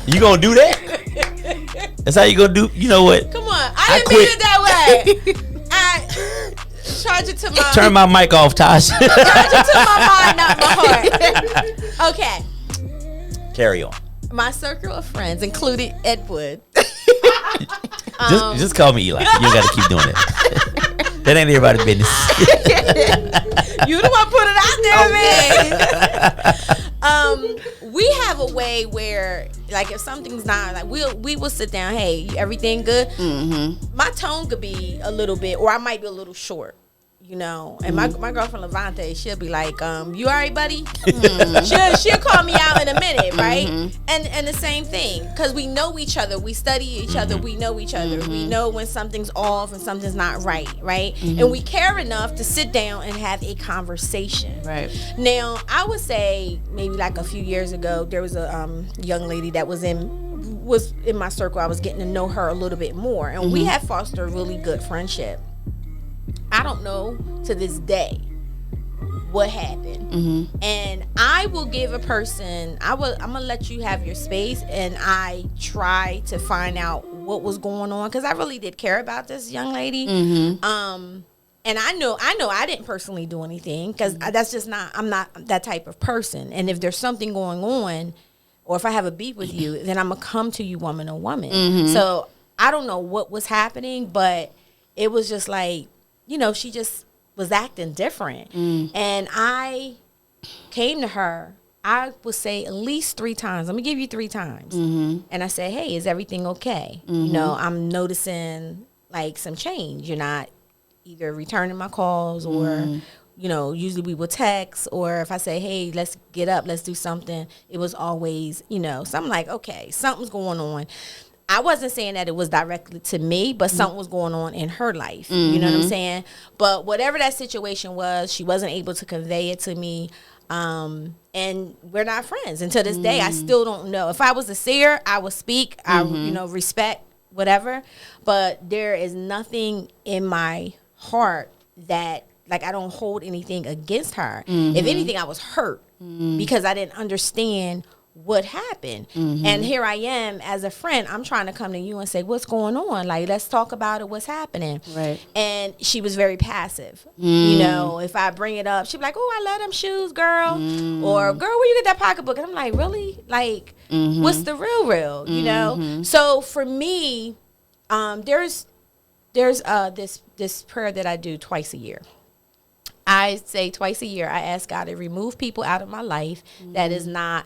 You gonna do that? That's how you gonna do. You know what? Come on, I didn't mean it that way. I charge it to my. Turn my mic off, Tosh. Charge it to my mind, not my heart. Okay. Carry on. My circle of friends, including Edward. Just call me Eli. You don't gotta keep doing that. That ain't everybody's business. You the one put it out there, man. We have a way where, like, if something's not like, we will sit down. Hey, everything good? My tone could be a little bit, or I might be a little short. You know, and my girlfriend Levante, she'll be like, you all right, buddy? She'll call me out in a minute, right? And the same thing, because we know each other, we study each other, we know each other, we know when something's off and something's not right? And we care enough to sit down and have a conversation. Right. Now, I would say maybe like a few years ago, there was a young lady that was in my circle. I was getting to know her a little bit more, and we had fostered a really good friendship. I don't know to this day what happened. And I will give a person, I'm gonna let you have your space, and I try to find out what was going on, because I really did care about this young lady. And I know I didn't personally do anything, because that's just I'm not that type of person. And if there's something going on, or if I have a beef with you, then I'm gonna come to you woman to woman. So I don't know what was happening, but it was just like, you know, she just was acting different. And I came to her. I would say at least 3 times. I'm gonna give you 3 times, and I say, "Hey, is everything okay?" You know, I'm noticing like some change. You're not either returning my calls or, you know, usually we will text, or if I say, "Hey, let's get up, let's do something," it was always, you know, so I'm like, okay, something's going on. I wasn't saying that it was directly to me, but something was going on in her life. You know what I'm saying? But whatever that situation was, she wasn't able to convey it to me. And we're not friends. And to this day, I still don't know. If I was a seer, I would speak. I, you know, respect, whatever. But there is nothing in my heart that, like, I don't hold anything against her. If anything, I was hurt because I didn't understand what happened. And here I am as a friend, I'm trying to come to you and say, what's going on? Like, let's talk about it. What's happening? Right. And she was very passive. You know, if I bring it up, she'd be like, oh, I love them shoes, girl. Or, girl, where you get that pocketbook? And I'm like, really? Like, what's the real, you know? So for me, there's this prayer that I do twice a year. I say twice a year, I ask God to remove people out of my life that is not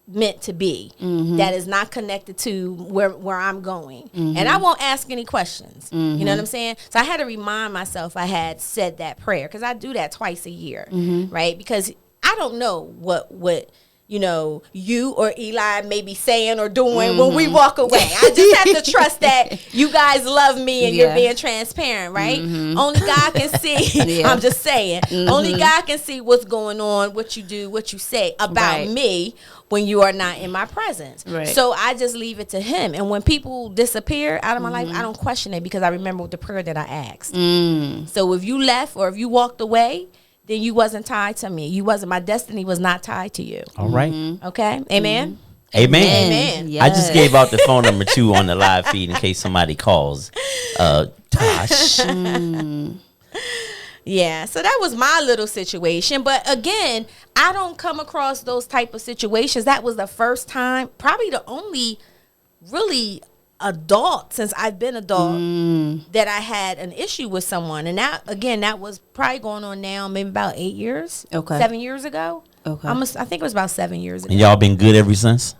meant to be, that is not connected to where I'm going. And I won't ask any questions. You know what I'm saying? So I had to remind myself I had said that prayer, because I do that twice a year, right? Because I don't know what you know, you or Eli may be saying or doing when we walk away. I just have to trust that you guys love me and you're being transparent, right? Only God can see. I'm just saying. Only God can see what's going on, what you do, what you say about me when you are not in my presence. So I just leave it to him. And when people disappear out of my life, I don't question it, because I remember the prayer that I asked. So if you left or if you walked away, then you wasn't tied to me. You wasn't. My destiny was not tied to you. All right. Okay. Amen. Amen. Amen. I just gave out the phone number too on the live feed in case somebody calls. Tosh. Yeah. So that was my little situation. But again, I don't come across those type of situations. That was the first time, probably the only really adult since I've been adult that I had an issue with someone. And that, again, that was probably going on now maybe about 8 years. 7 years ago. I think it was about 7 years ago. And y'all been good ever since?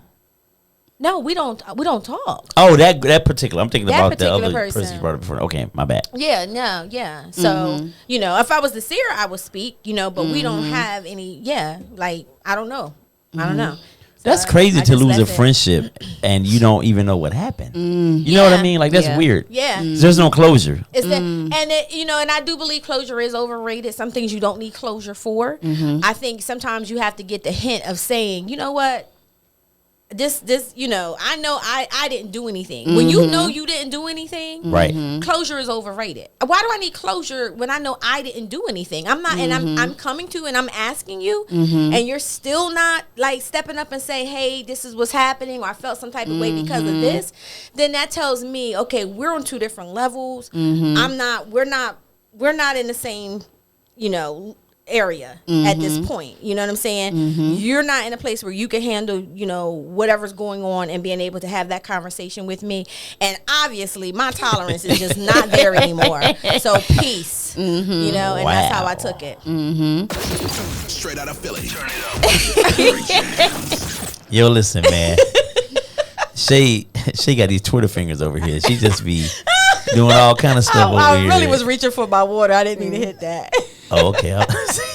No, we don't talk. Oh, that particular. I'm thinking That about the other particular person you brought up before. Okay, my bad. Yeah, no, yeah. So, you know, if I was the seer, I would speak, you know, but we don't have any, like, I don't know. I don't know. That's crazy to lose a friendship and you don't even know what happened. You know what I mean? Like, that's weird. Yeah. There's no closure. It's that, and it, you know, and I do believe closure is overrated. Some things you don't need closure for. I think sometimes you have to get the hint of saying, you know what? This, you know, I know I didn't do anything. When you know you didn't do anything, right? Closure is overrated. Why do I need closure when I know I didn't do anything? I'm not, and I'm coming to and I'm asking you, and you're still not like stepping up and saying, hey, this is what's happening, or I felt some type of way because of this. Then that tells me, okay, we're on 2 different levels. We're not in the same, you know, area at this point. You know what I'm saying? You're not in a place where you can handle, you know, whatever's going on and being able to have that conversation with me. And obviously my tolerance is just not there anymore. So peace. You know, and that's how I took it. Straight out of Philly. Turn it up. Yo, listen, man. Shay got these Twitter fingers over here. She just be doing all kind of stuff over here. I really was reaching for my water. I didn't need to hit that. Oh, okay.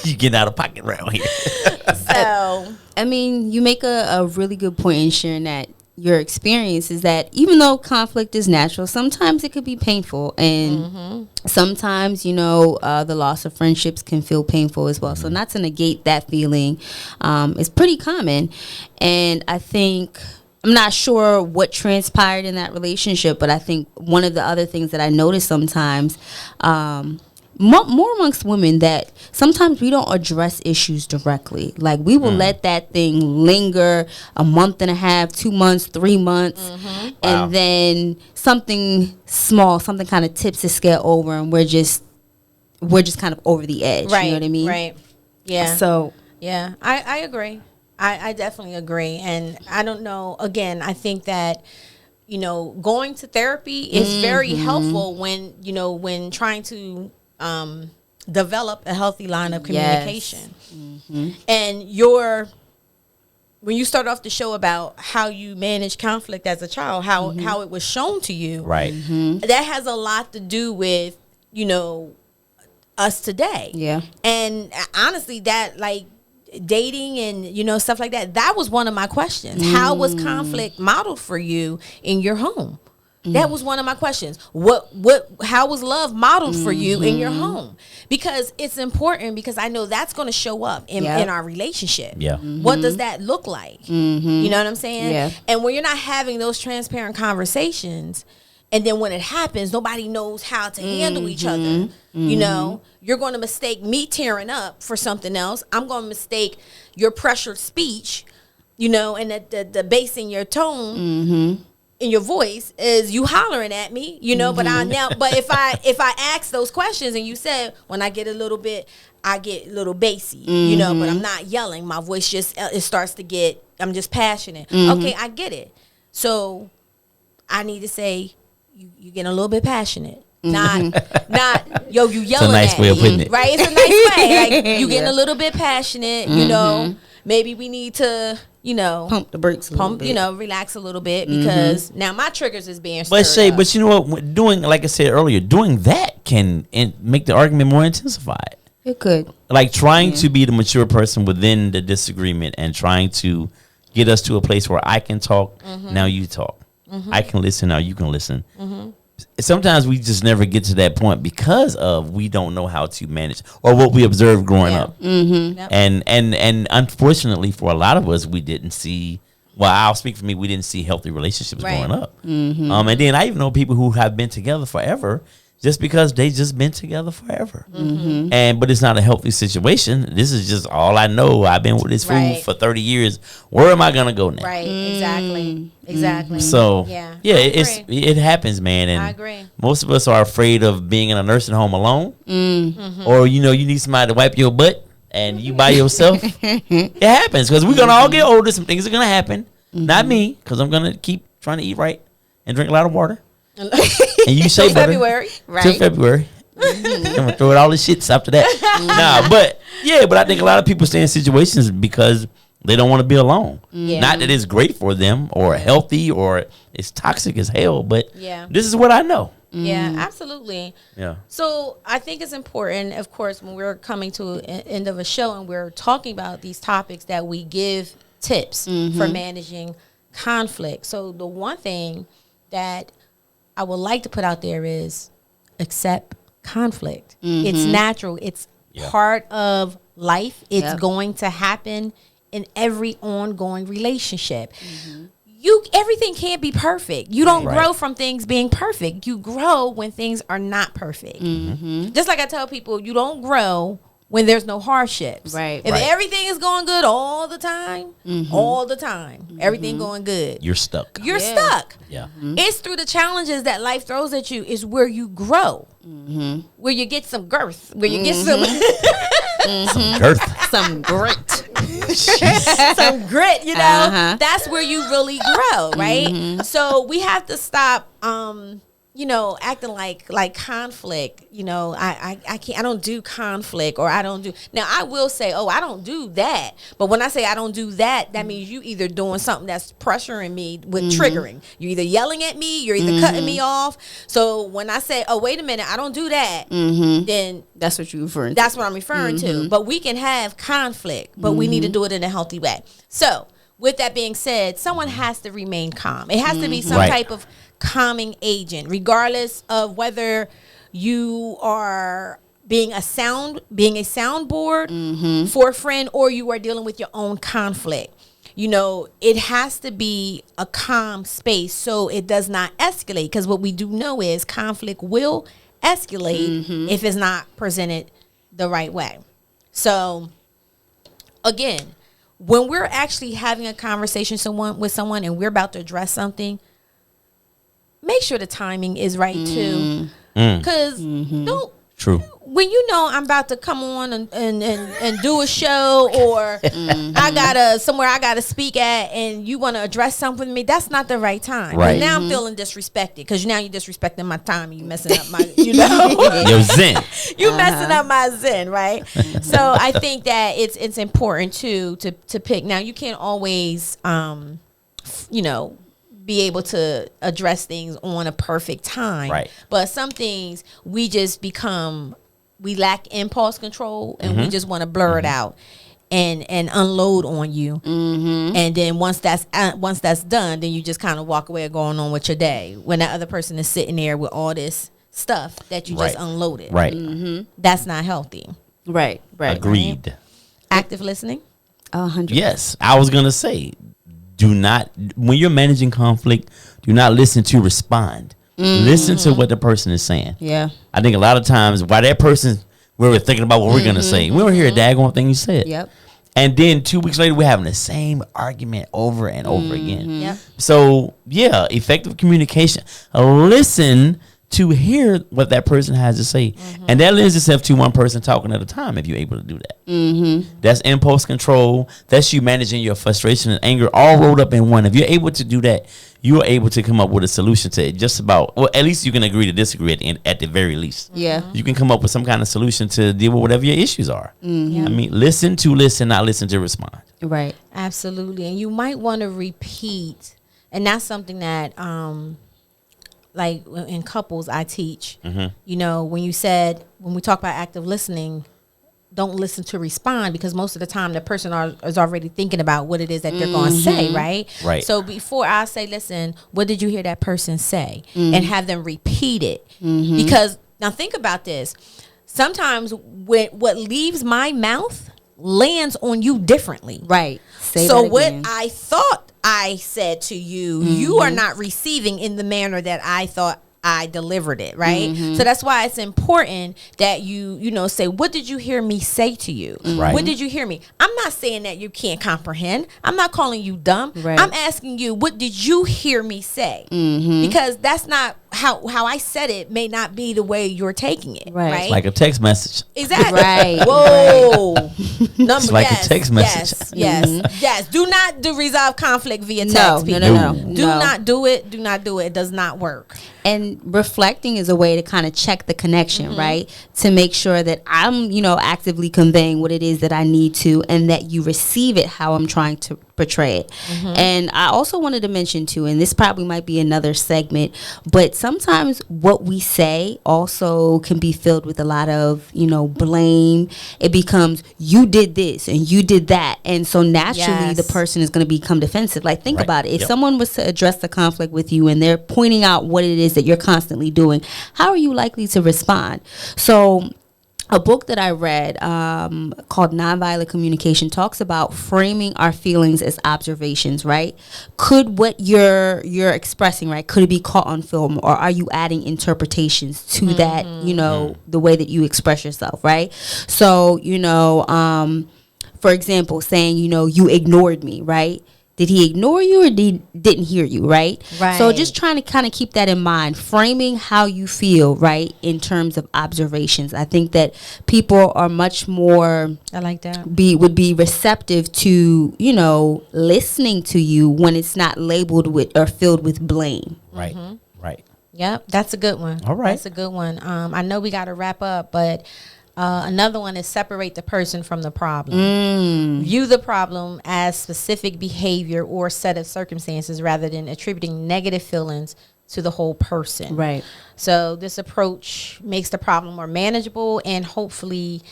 You getting out of pocket around here. So, I mean, you make a really good point in sharing that your experience is that even though conflict is natural, sometimes it could be painful. And sometimes, you know, the loss of friendships can feel painful as well. So not to negate that feeling is pretty common. And I think, I'm not sure what transpired in that relationship, but I think one of the other things that I notice sometimes, more amongst women, that sometimes we don't address issues directly. Like, we will let that thing linger a month and a half, 2 months, 3 months, and then something small, something kind of tips the scale over, and we're just kind of over the edge. Right, you know what I mean? Right. Yeah. So yeah, I agree. I definitely agree. And I don't know, again, I think that, you know, going to therapy is very helpful when, you know, when trying to develop a healthy line of communication. And your when you start off the show about how you manage conflict as a child, how it was shown to you, Right. that has a lot to do with, you know, us today. Yeah. And honestly, that like dating and, you know, stuff like that, that was one of my questions. How was conflict modeled for you in your home? That was one of my questions. How was love modeled for you in your home? Because it's important, because I know that's going to show up in our relationship. Yeah. What does that look like? You know what I'm saying? Yeah. And when you're not having those transparent conversations, and then when it happens, nobody knows how to handle each other. You know, you're going to mistake me tearing up for something else. I'm going to mistake your pressured speech, you know, and the bass in your tone in your voice is you hollering at me, you know. But if I ask those questions and you said, when I get a little bit, I get a little bassy, you know, but I'm not yelling. My voice just it starts to get. I'm just passionate. Okay, I get it. So I need to say, you getting a little bit passionate. Not yo, you yelling It's a nice at way me, of putting it. right? It's a nice way. Like you getting a little bit passionate, you know. Maybe we need to, you know, Pump the brakes a little bit. you know, relax a little bit, because now my triggers is being But stirred up. but you know what? Doing, like I said earlier, doing that can make the argument more intensified. It could. Like trying to be the mature person within the disagreement and trying to get us to a place where I can talk, now you talk. I can listen, now you can listen. Sometimes we just never get to that point because of we don't know how to manage, or what we observed growing up. Yep. And unfortunately for a lot of us, we didn't see, well, I'll speak for me, we didn't see healthy relationships Right. growing up. And then I even know people who have been together forever just because they just been together forever. But it's not a healthy situation. This is just all I know. I've been with this fool Right. for 30 years. Where am I going to go now? Right, exactly. So yeah, I it happens, man. And I agree. most of us are afraid of being in a nursing home alone, or you know, you need somebody to wipe your butt, and you by yourself. It happens because we're gonna all get older. Some things are gonna happen. Not me, because I'm gonna keep trying to eat right and drink a lot of water. And you say Till February, till February. I'm gonna throw it all the shits after that. but I think a lot of people stay in situations because they don't want to be alone. Not that it's great for them or healthy or it's toxic as hell, but this is what I know. Yeah, absolutely. Yeah. So I think it's important, of course, when we're coming to an end of a show and we're talking about these topics, that we give tips for managing conflict. So the one thing that I would like to put out there is accept conflict. It's natural. It's part of life. It's going to happen in every ongoing relationship. Everything can't be perfect. You don't grow from things being perfect. You grow when things are not perfect. Just like I tell people, you don't grow when there's no hardships. Right. If everything is going good all the time, everything going good, You're stuck. you're stuck. Yeah. It's through the challenges that life throws at you is where you grow, where you get some girth, where you get some Girth. Some grit. some grit, you know. That's where you really grow, right? So we have to stop you know, acting like conflict, you know, I can't, I don't do conflict, or I don't do. Now I will say, oh, I don't do that. But when I say I don't do that, that means you either doing something that's pressuring me with triggering. You're either yelling at me, you're either cutting me off. So when I say, oh, wait a minute, I don't do that, then That's what you're referring to. that's what I'm referring to. But we can have conflict, but we need to do it in a healthy way. So with that being said, someone has to remain calm. It has to be some Right. type of calming agent, regardless of whether you are being a soundboard for a friend, or you are dealing with your own conflict. You know, it has to be a calm space so it does not escalate, because what we do know is conflict will escalate if it's not presented the right way. So again, when we're actually having a conversation with someone and we're about to address something, make sure the timing is right too. Because True. when you know I'm about to come on and do a show, or I gotta speak at, and you want to address something with me, that's not the right time. Right. Now I'm feeling disrespected because now you're disrespecting my time and you messing up my, you know, Your zen. you messing up my zen, right? So I think that it's important to pick. Now you can't always, you know, be able to address things on a perfect time, Right. But some things we just we lack impulse control, and we just want to blur it out and unload on you. And then once that's done, then you just kind of walk away going on with your day, when that other person is sitting there with all this stuff that you just unloaded. Right. That's not healthy. Right. Agreed. Active listening. 100. Yes, I was gonna say, do not, when you're managing conflict, do not listen to respond. Listen to what the person is saying. Yeah. I think a lot of times while that person, we're thinking about what we're gonna say, we don't hear a daggone thing you said. Yep. And then 2 weeks later, we're having the same argument over and over again. Yep. So yeah, effective communication. Listen to hear what that person has to say, and that lends itself to one person talking at a time. If you're able to do that, that's impulse control. That's you managing your frustration and anger all rolled up in one. If you're able to do that, you are able to come up with a solution to it. Just about, well, at least you can agree to disagree at the very least. Yeah. You can come up with some kind of solution to deal with whatever your issues are. I mean, listen to listen, not listen to respond. Right. Absolutely. And you might want to repeat, and that's something that like in couples I teach. You know, when we talk about active listening, don't listen to respond, because most of the time the person is already thinking about what it is that they're going to say, right? Right. So before I say, listen, what did you hear that person say? And have them repeat it. Because now think about this. Sometimes what leaves my mouth lands on you differently. Right. Say So that what again. I thought I said to you, you are not receiving in the manner that I thought I delivered it, right? So that's why it's important that you know, say, what did you hear me say to you? Right. What did you hear me? I'm not saying that you can't comprehend. I'm not calling you dumb. Right. I'm asking you, what did you hear me say? Because that's not how I said it, may not be the way you're taking it, Right. right? Like a text message. Exactly. Right. Whoa. It's like a text message. Yes. Do not resolve conflict via text. No, people. no. Do not do it. Do not do it. It does not work. And reflecting is a way to kind of check the connection, right? To make sure that I'm, you know, actively conveying what it is that I need to, and that you receive it how I'm trying to portray it. And I also wanted to mention too, and this probably might be another segment, but sometimes what we say also can be filled with a lot of, you know, blame. It becomes, you did this and you did that. And so naturally the person is going to become defensive. Like, think about it. If someone was to address the conflict with you and they're pointing out what it is that you're constantly doing, how are you likely to respond? So a book that I read called Nonviolent Communication talks about framing our feelings as observations, right? Could what you're expressing, right, could it be caught on film, or are you adding interpretations to that, you know, the way that you express yourself, right? So, you know, for example, saying, you know, you ignored me, right? Did he ignore you, or didn't hear you, right? Right. So just trying to kind of keep that in mind, framing how you feel, right, in terms of observations. I think that people are much more, I like that. would be receptive to, you know, listening to you when it's not labeled with or filled with blame. Right. Right. Yep, that's a good one. All right. That's a good one. I know we got to wrap up, but another one is separate the person from the problem. View the problem as specific behavior or set of circumstances rather than attributing negative feelings to the whole person. Right. So this approach makes the problem more manageable, and hopefully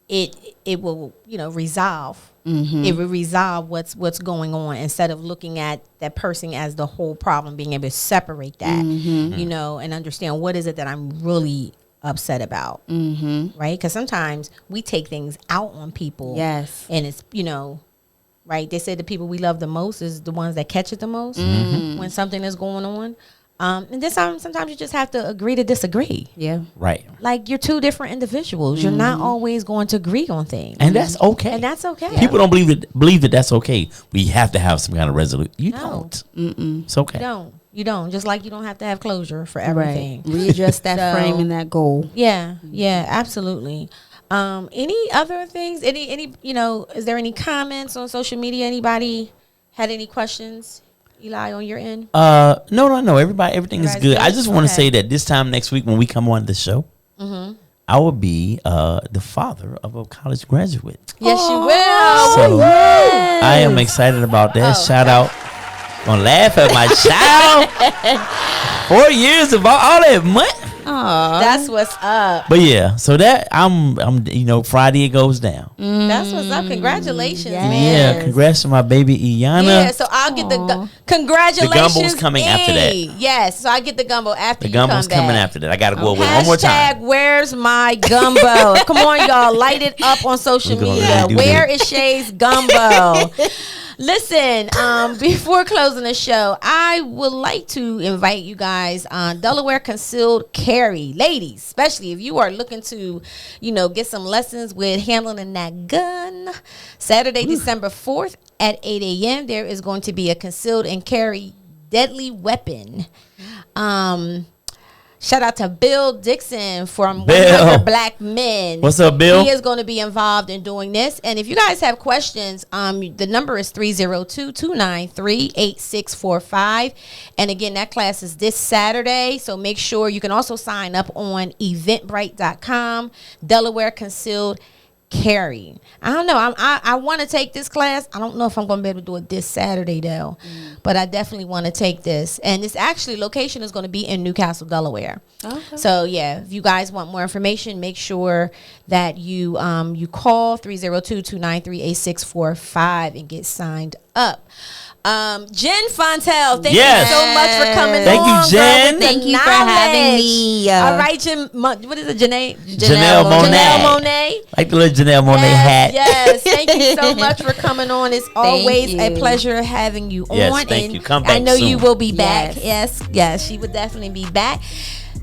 it will, you know, resolve. It will resolve what's going on, instead of looking at that person as the whole problem, being able to separate that, you know, and understand what is it that I'm really upset about, right? Because sometimes we take things out on people. Yes. And it's, you know, right, they say the people we love the most is the ones that catch it the most when something is going on. And then sometimes you just have to agree to disagree. Yeah. Right. Like you're two different individuals. You're not always going to agree on things. And that's okay. And that's okay. People don't believe that that's okay. We have to have some kind of resolution. You No. don't. Mm-mm. It's okay. You don't. Just like you don't have to have closure for everything. Right. Readjust that So- frame and that goal. Yeah, absolutely. Any other things? Any is there any comments on social media? Anybody had any questions? Eli, on your end? No. Everything is Everybody's good. I good? just want to Okay. say that this time next week when we come on the show, I will be the father of a college graduate. Yes, you will. So I am excited about that. Shout out. Gonna laugh at my child. 4 years of all that money. That's what's up. But yeah, so that I'm Friday it goes down. That's what's up. Congratulations, Yeah, man. congrats to my baby Iana. Yeah, so I'll get the congratulations. The gumbo's coming after that. Yes, so I get the gumbo after The you come gumbo's back. coming after that. I gotta go with one more time. Hashtag where's my gumbo? Come on, y'all. Light it up on social We're gonna media. do Where that. is Shay's gumbo? Listen, before closing the show, I would like to invite you guys on Delaware Concealed Carry. Ladies, especially if you are looking to, get some lessons with handling that gun. Saturday, December 4th at 8 a.m., there is going to be a concealed and carry deadly weapon. Shout out to Bill Dixon from Bill. 100 Black Men. What's up, Bill? He is going to be involved in doing this. And if you guys have questions, the number is 302-293-8645. And again, that class is this Saturday. So make sure you can also sign up on eventbrite.com, Delaware Concealed Carry. I don't know. I want to take this class. I don't know if I'm going to be able to do it this Saturday though, but I definitely want to take this. And this location is going to be in Newcastle, Delaware. Okay. So yeah, if you guys want more information, make sure that you call 302-293-8645 and get signed up. Jen Fontel, thank you so much for coming Thank on. you, Jen. Girl, Thank you for having me. All right, Jen. What is it, Janelle Janelle Monáe. Like the little Janelle Monáe hat. Yes, thank you so much for coming on. It's always a you. pleasure having you Yes, on. thank and you. Come I back know you soon. will be back. Yes, she would definitely be back.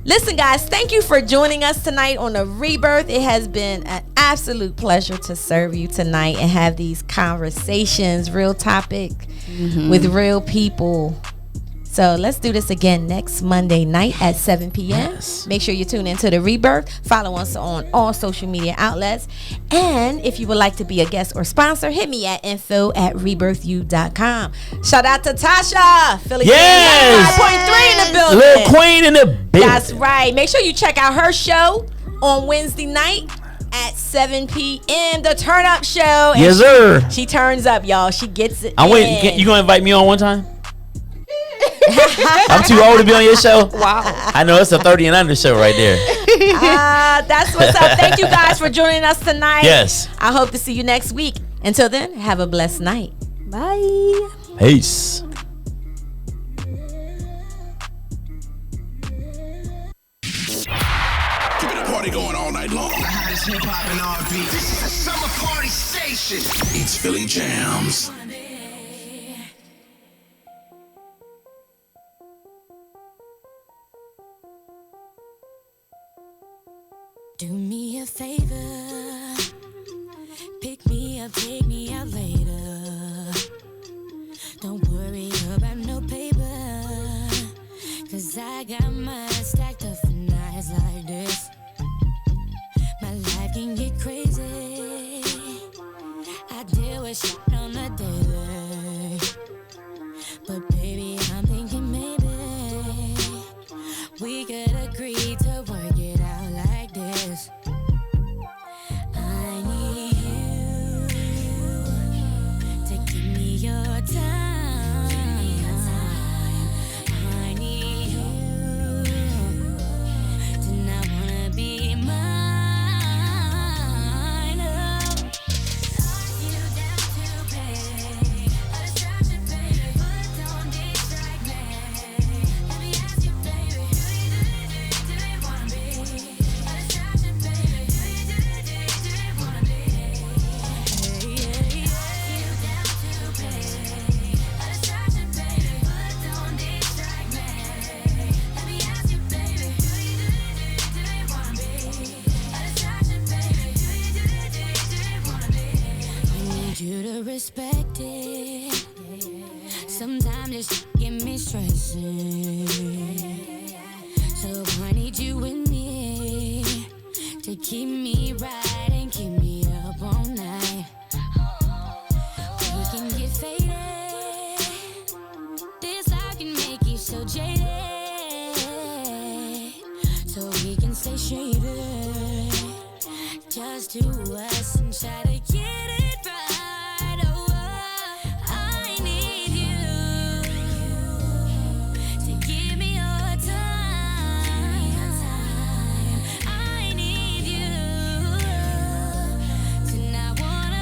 Listen, guys, thank you for joining us tonight on The Rebirth. It has been an absolute pleasure to serve you tonight and have these conversations, real topic with real people. So let's do this again next Monday night at 7 p.m. Yes. Make sure you tune into The Rebirth. Follow us on all social media outlets. And if you would like to be a guest or sponsor, hit me at info@rebirthu.com. Shout out to Tasha. Philly Yes. 5.3 in the building. Little queen in the building. That's right. Make sure you check out her show on Wednesday night at 7 p.m. The Turn Up Show. And Yes, sir. She turns up, y'all. She gets it. I'm waiting. You gonna invite me on one time? I'm too old to be on your show. Wow. I know it's a 30 and under show right there. That's what's up. Thank you guys for joining us tonight. Yes. I hope to see you next week. Until then, have a blessed night. Bye. Peace. Keeping the party going all night long. The hottest hip hop and R&B. This is the summer party station. It's Philly Jams. Do me a favor, pick me up, take me out later. Don't worry about no paper, 'cause I got mine stacked up for nights like this. My life can get crazy, I deal with shit on the daily. But baby, I'm thinking maybe we could agree to work it out like this. I need you to give me your time. I need you to not wanna be mine. Are you down to pay a distraction, baby? But don't distract me. Let me ask you, baby, do you wanna be a distraction, baby? Do you wanna be? Hey, are you down to pay to respect it. Sometimes this get me stressing. So I need you with me to keep me right and keep me up all night. We can get faded. This life can make you so jaded. So we can stay shaded. Just to us inside.